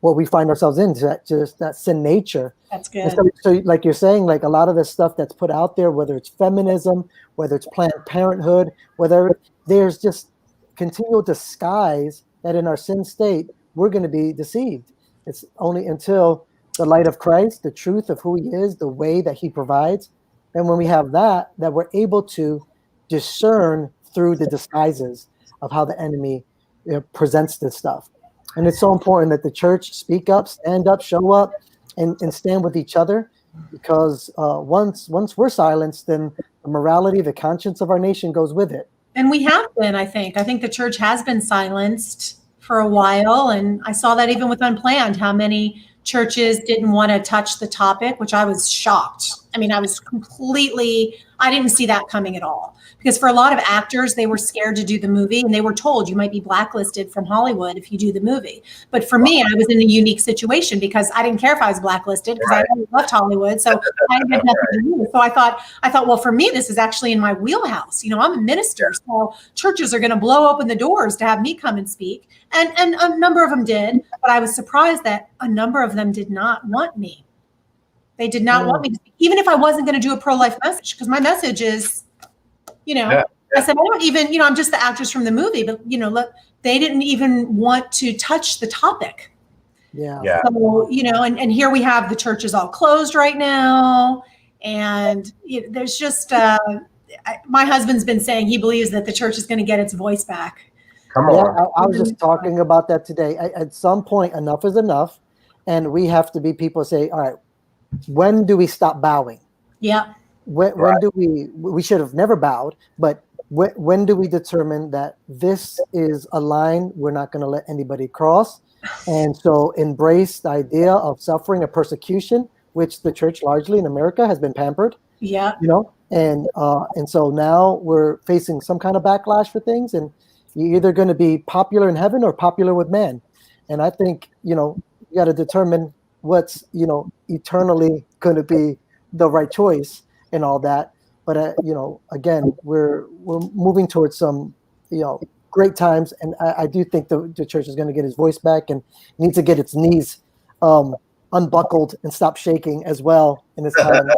what we find ourselves in, that sin nature. That's good. So like you're saying, like a lot of the stuff that's put out there, whether it's feminism, whether it's Planned Parenthood, whether there's just continual disguise that in our sin state, we're going to be deceived. It's only until the light of Christ, the truth of who He is, the way that He provides, and when we have that we're able to discern through the disguises of how the enemy presents this stuff. And it's so important that the church speak up, stand up, show up, and stand with each other, because once we're silenced, then the morality, the conscience of our nation goes with it. And we have been, I think. I think the church has been silenced for a while. And I saw that even with Unplanned, how many churches didn't want to touch the topic, which I was shocked. I mean, I didn't see that coming at all. Because for a lot of actors, they were scared to do the movie, and they were told you might be blacklisted from Hollywood if you do the movie. But for me, I was in a unique situation because I didn't care if I was blacklisted, because I already left Hollywood. So I had nothing to do. So I thought, well, for me, this is actually in my wheelhouse. You know, I'm a minister, so churches are going to blow open the doors to have me come and speak. And a number of them did, but I was surprised that a number of them did not want me. They did not want me to speak, even if I wasn't going to do a pro-life message, because my message is, I said, I don't even, I'm just the actress from the movie, but, look, they didn't even want to touch the topic. Yeah. So, and here we have the church is all closed right now. And there's just, my husband's been saying he believes that the church is going to get its voice back. Come on. Yeah, I was just talking about that today. At some point, enough is enough. And we have to be people who say, all right, when do we stop bowing? Yeah. When do we should have never bowed, but when do we determine that this is a line we're not going to let anybody cross? And so embrace the idea of suffering, of persecution, which the church largely in America has been pampered. Yeah. And so now we're facing some kind of backlash for things, and you're either going to be popular in heaven or popular with man. And I think, you got to determine what's, eternally going to be the right choice and all that. But, again, we're moving towards some, great times. And I do think the church is going to get its voice back and needs to get its knees unbuckled and stop shaking as well in this time.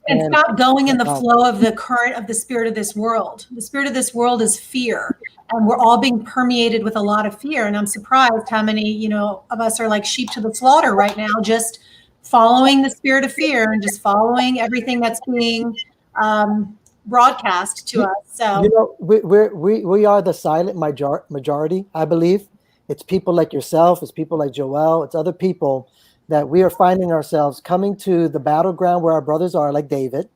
And stop going in the flow of the current of the spirit of this world. The spirit of this world is fear, and we're all being permeated with a lot of fear. And I'm surprised how many, of us are like sheep to the slaughter right now, just following the spirit of fear and just following everything that's being broadcast to us. So we are the silent majority. I believe it's people like yourself, it's people like Joel, it's other people that we are finding ourselves coming to the battleground where our brothers are, like David.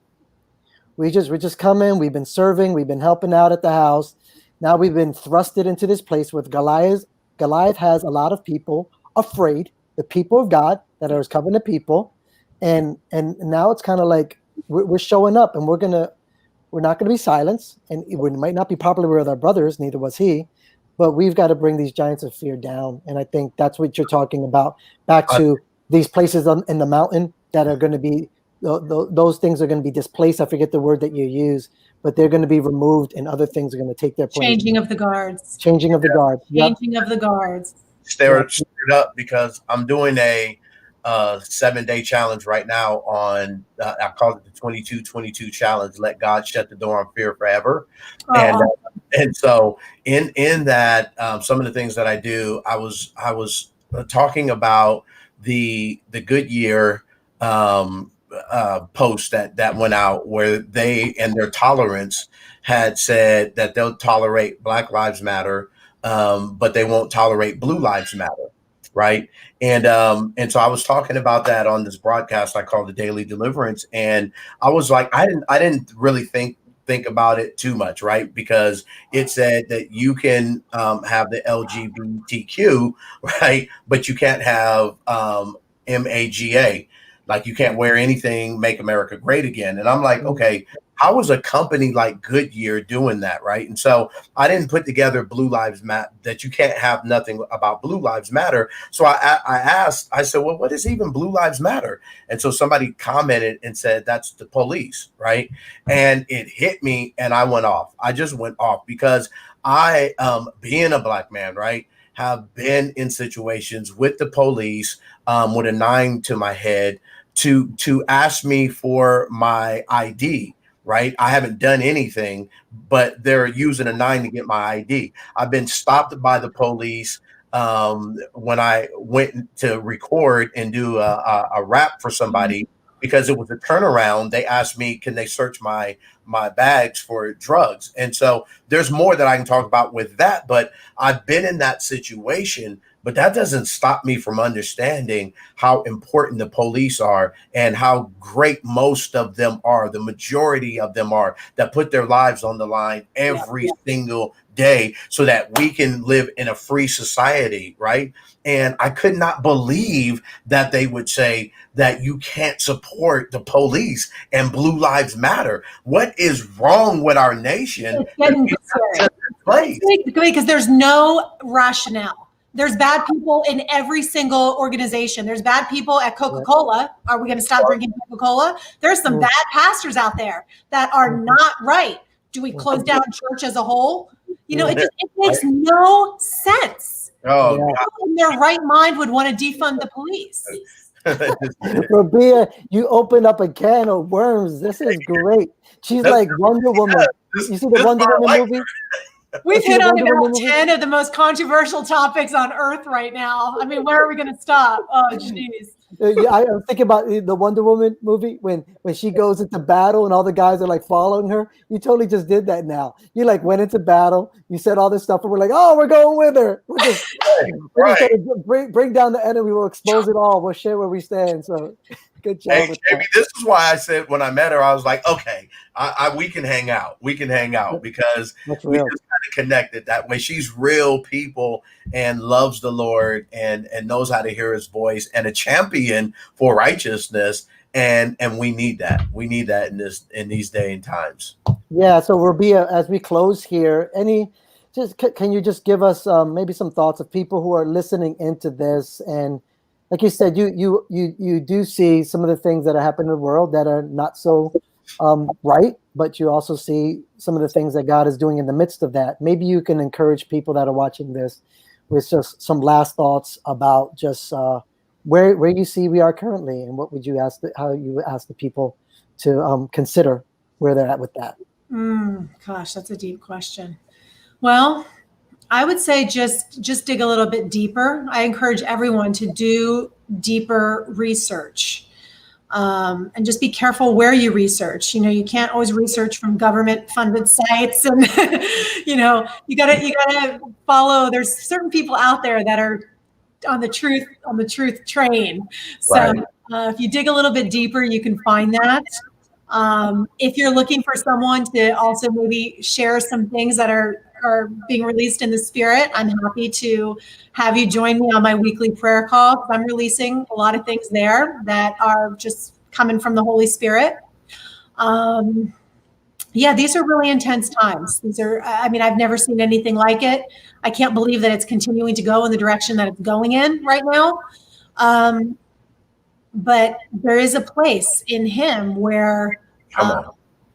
We're just coming. We've been serving. We've been helping out at the house. Now we've been thrusted into this place with Goliath. Goliath has a lot of people afraid, the people of God that are his covenant people, and now it's kind of like we're showing up, and we're not gonna be silenced, and we might not be popular with our brothers. Neither was he. But we've got to bring these giants of fear down, and I think that's what you're talking about. Back to these places in the mountain that are going to be, those things are going to be displaced. I forget the word that you use, but they're going to be removed, and other things are going to take their place. Changing of the guards. Changing of the guards. Changing of the guards. Stir up, because I'm doing a 7-day challenge right now on, I call it the 22-22 challenge. Let God shut the door on fear forever. And so in that, some of the things that I do, I was talking about the Goodyear post that went out, where they and their tolerance had said that they'll tolerate Black Lives Matter, but they won't tolerate Blue Lives Matter, right? And so I was talking about that on this broadcast I call the Daily Deliverance, and I was like, I didn't really think about it too much, right? Because it said that you can have the LGBTQ, right? But you can't have MAGA. Like, you can't wear anything, make America great again. And I'm like, okay, how is a company like Goodyear doing that, right? And so I didn't put together Blue Lives Matter, that you can't have nothing about Blue Lives Matter. So I asked, I said, well, what is even Blue Lives Matter? And so somebody commented and said, that's the police, right? And it hit me, and I went off. I just went off, because I, being a Black man, right, have been in situations with the police with a 9 to my head to ask me for my ID. Right. I haven't done anything, but they're using a 9 to get my ID. I've been stopped by the police when I went to record and do a rap for somebody, because it was a turnaround. They asked me, can they search my bags for drugs? And so there's more that I can talk about with that, but I've been in that situation but that doesn't stop me from understanding how important the police are and how great most of them are. The majority of them are, that put their lives on the line every single day so that we can live in a free society, right? And I could not believe that they would say that you can't support the police and Blue Lives Matter. What is wrong with our nation? It's getting scary. Because there's no rationale. There's bad people in every single organization. There's bad people at Coca-Cola. Are we going to stop drinking Coca-Cola? There's some bad pastors out there that are not right. Do we close down church as a whole? You know, it makes no sense. Oh, in their right mind would want to defund the police. Robia, you opened up a can of worms. This is great. She's like Wonder Woman. You see the Wonder Woman movie? We've hit on about 10 of the most controversial topics on earth right now. I mean, where are we going to stop? Oh, jeez. I was thinking about the Wonder Woman movie when she goes into battle and all the guys are like following her. You totally just did that now. You like went into battle. You said all this stuff and we're like, oh, we're going with her. We're just bring down the enemy. We'll expose it all. We'll share where we stand. So good job. Hey, Jamie, this is why I said when I met her, I was like, okay, we can hang out. We can hang out because we just kind of connected that way. She's real people and loves the Lord and knows how to hear his voice and a champion for righteousness. And we need that. We need that in these day and times. Yeah. So Robia, as we close here, can you just give us maybe some thoughts of people who are listening into this? And like you said, you do see some of the things that are happening in the world that are not so right, but you also see some of the things that God is doing in the midst of that. Maybe you can encourage people that are watching this with just some last thoughts about just where you see we are currently, and what would you how you would ask the people to consider where they're at with that. Gosh, that's a deep question. Well, I would say just dig a little bit deeper. I encourage everyone to do deeper research, and just be careful where you research. You know, you can't always research from government-funded sites, and you know, you gotta follow. There's certain people out there that are on the truth train. So if you dig a little bit deeper, you can find that. If you're looking for someone to also maybe share some things that are being released in the spirit, I'm happy to have you join me on my weekly prayer call. I'm releasing a lot of things there that are just coming from the Holy Spirit. These are really intense times. I've never seen anything like it. I can't believe that it's continuing to go in the direction that it's going in right now. But there is a place in him where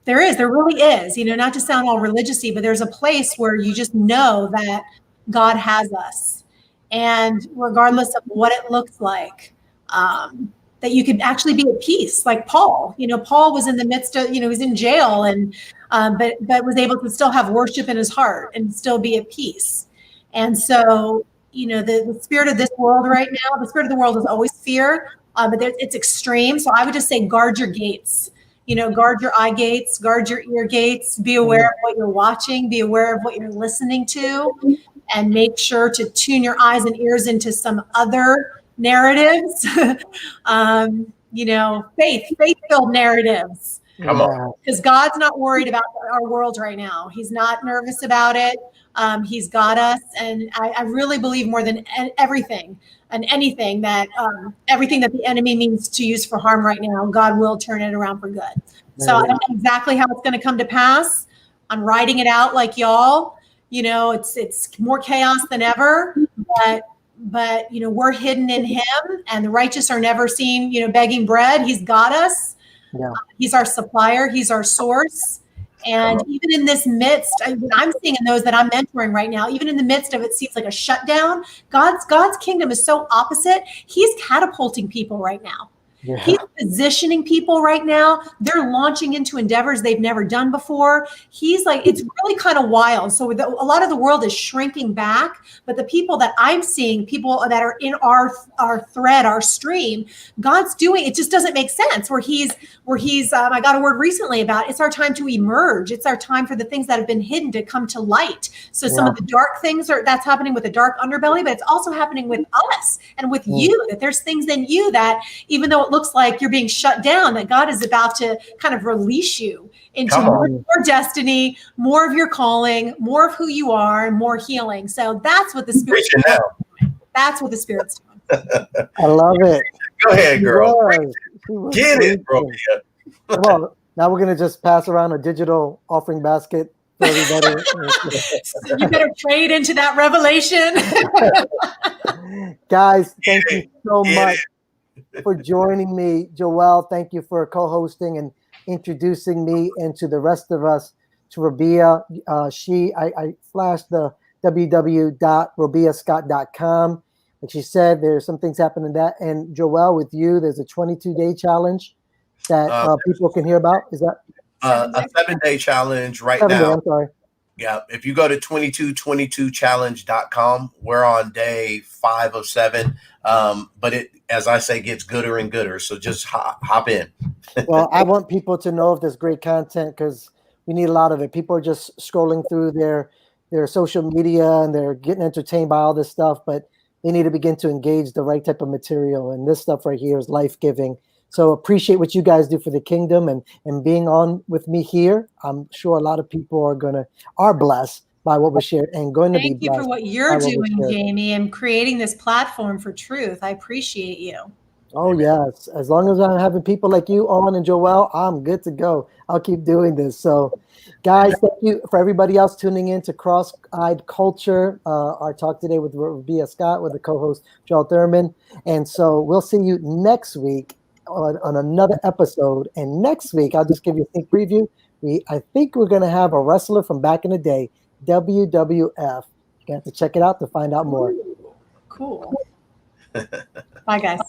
there really is, you know, not to sound all religious-y, but there's a place where you just know that God has us. And regardless of what it looks like, that you could actually be at peace. Like Paul, you know, Paul was in the midst of, you know, he's in jail and, but was able to still have worship in his heart and still be at peace. And so, you know, the spirit of this world right now, the spirit of the world is always fear, but it's extreme. So I would just say, guard your gates. You know, guard your eye gates, guard your ear gates, be aware of what you're watching, be aware of what you're listening to, and make sure to tune your eyes and ears into some other narratives, you know, faith-filled narratives. Come on. Because God's not worried about our world right now. He's not nervous about it. He's got us. And I really believe more than everything and anything that everything that the enemy means to use for harm right now, God will turn it around for good. So I don't know exactly how it's going to come to pass. I'm writing it out like y'all. You know, it's more chaos than ever, but you know, we're hidden in him, and the righteous are never seen, you know, begging bread. He's got us. Yeah. He's our supplier. He's our source. And even in this midst, I'm seeing in those that I'm mentoring right now, even in the midst of it seems like a shutdown, God's kingdom is so opposite. He's catapulting people right now. Yeah. He's positioning people right now. They're launching into endeavors they've never done before. He's like, it's really kind of wild. So a lot of the world is shrinking back, but the people that I'm seeing, people that are in our thread, our stream, God's doing, it just doesn't make sense where he's I got a word recently about it's our time to emerge. It's our time for the things that have been hidden to come to light. So some of the dark things that's happening with the dark underbelly, but it's also happening with us and with you, that there's things in you that even though it looks like you're being shut down, that God is about to kind of release you into more destiny, more of your calling, more of who you are, and more healing. So that's what the Spirit's doing. That's what the Spirit's doing. I love it. Go ahead, girl. Get it, Robia. Well, now we're going to just pass around a digital offering basket for everybody. So you better trade into that revelation. Guys, thank you so much for joining me. Joel, thank you for co-hosting and introducing me and to the rest of us to Robia. I flashed the www.robiascott.com. Like she said, there's some things happening that. And Joel, with you, there's a 22-day challenge that people can hear about. Is that a 7-day challenge right 7 now? Day, I'm sorry. Yeah, if you go to 2222challenge.com, we're on day 5 of 7. But it, as I say, gets gooder and gooder. So just hop in. Well, I want people to know if there's great content because we need a lot of it. People are just scrolling through their social media and they're getting entertained by all this stuff, but they need to begin to engage the right type of material. And this stuff right here is life-giving. So appreciate what you guys do for the kingdom and being on with me here. I'm sure a lot of people are blessed by what we shared and going to be blessed. Thank you for what you're doing, Jamie, and creating this platform for truth. I appreciate you. Oh, yes. As long as I'm having people like you on and Joel, I'm good to go. I'll keep doing this. So, guys, thank you for everybody else tuning in to Cross-Eyed Culture. Our talk today with Robia Scott, with the co-host Joel Turman. And so we'll see you next week on another episode. And next week, I'll just give you a sneak preview. I think we're going to have a wrestler from back in the day, WWF. You have to check it out to find out more. Cool. Bye, guys.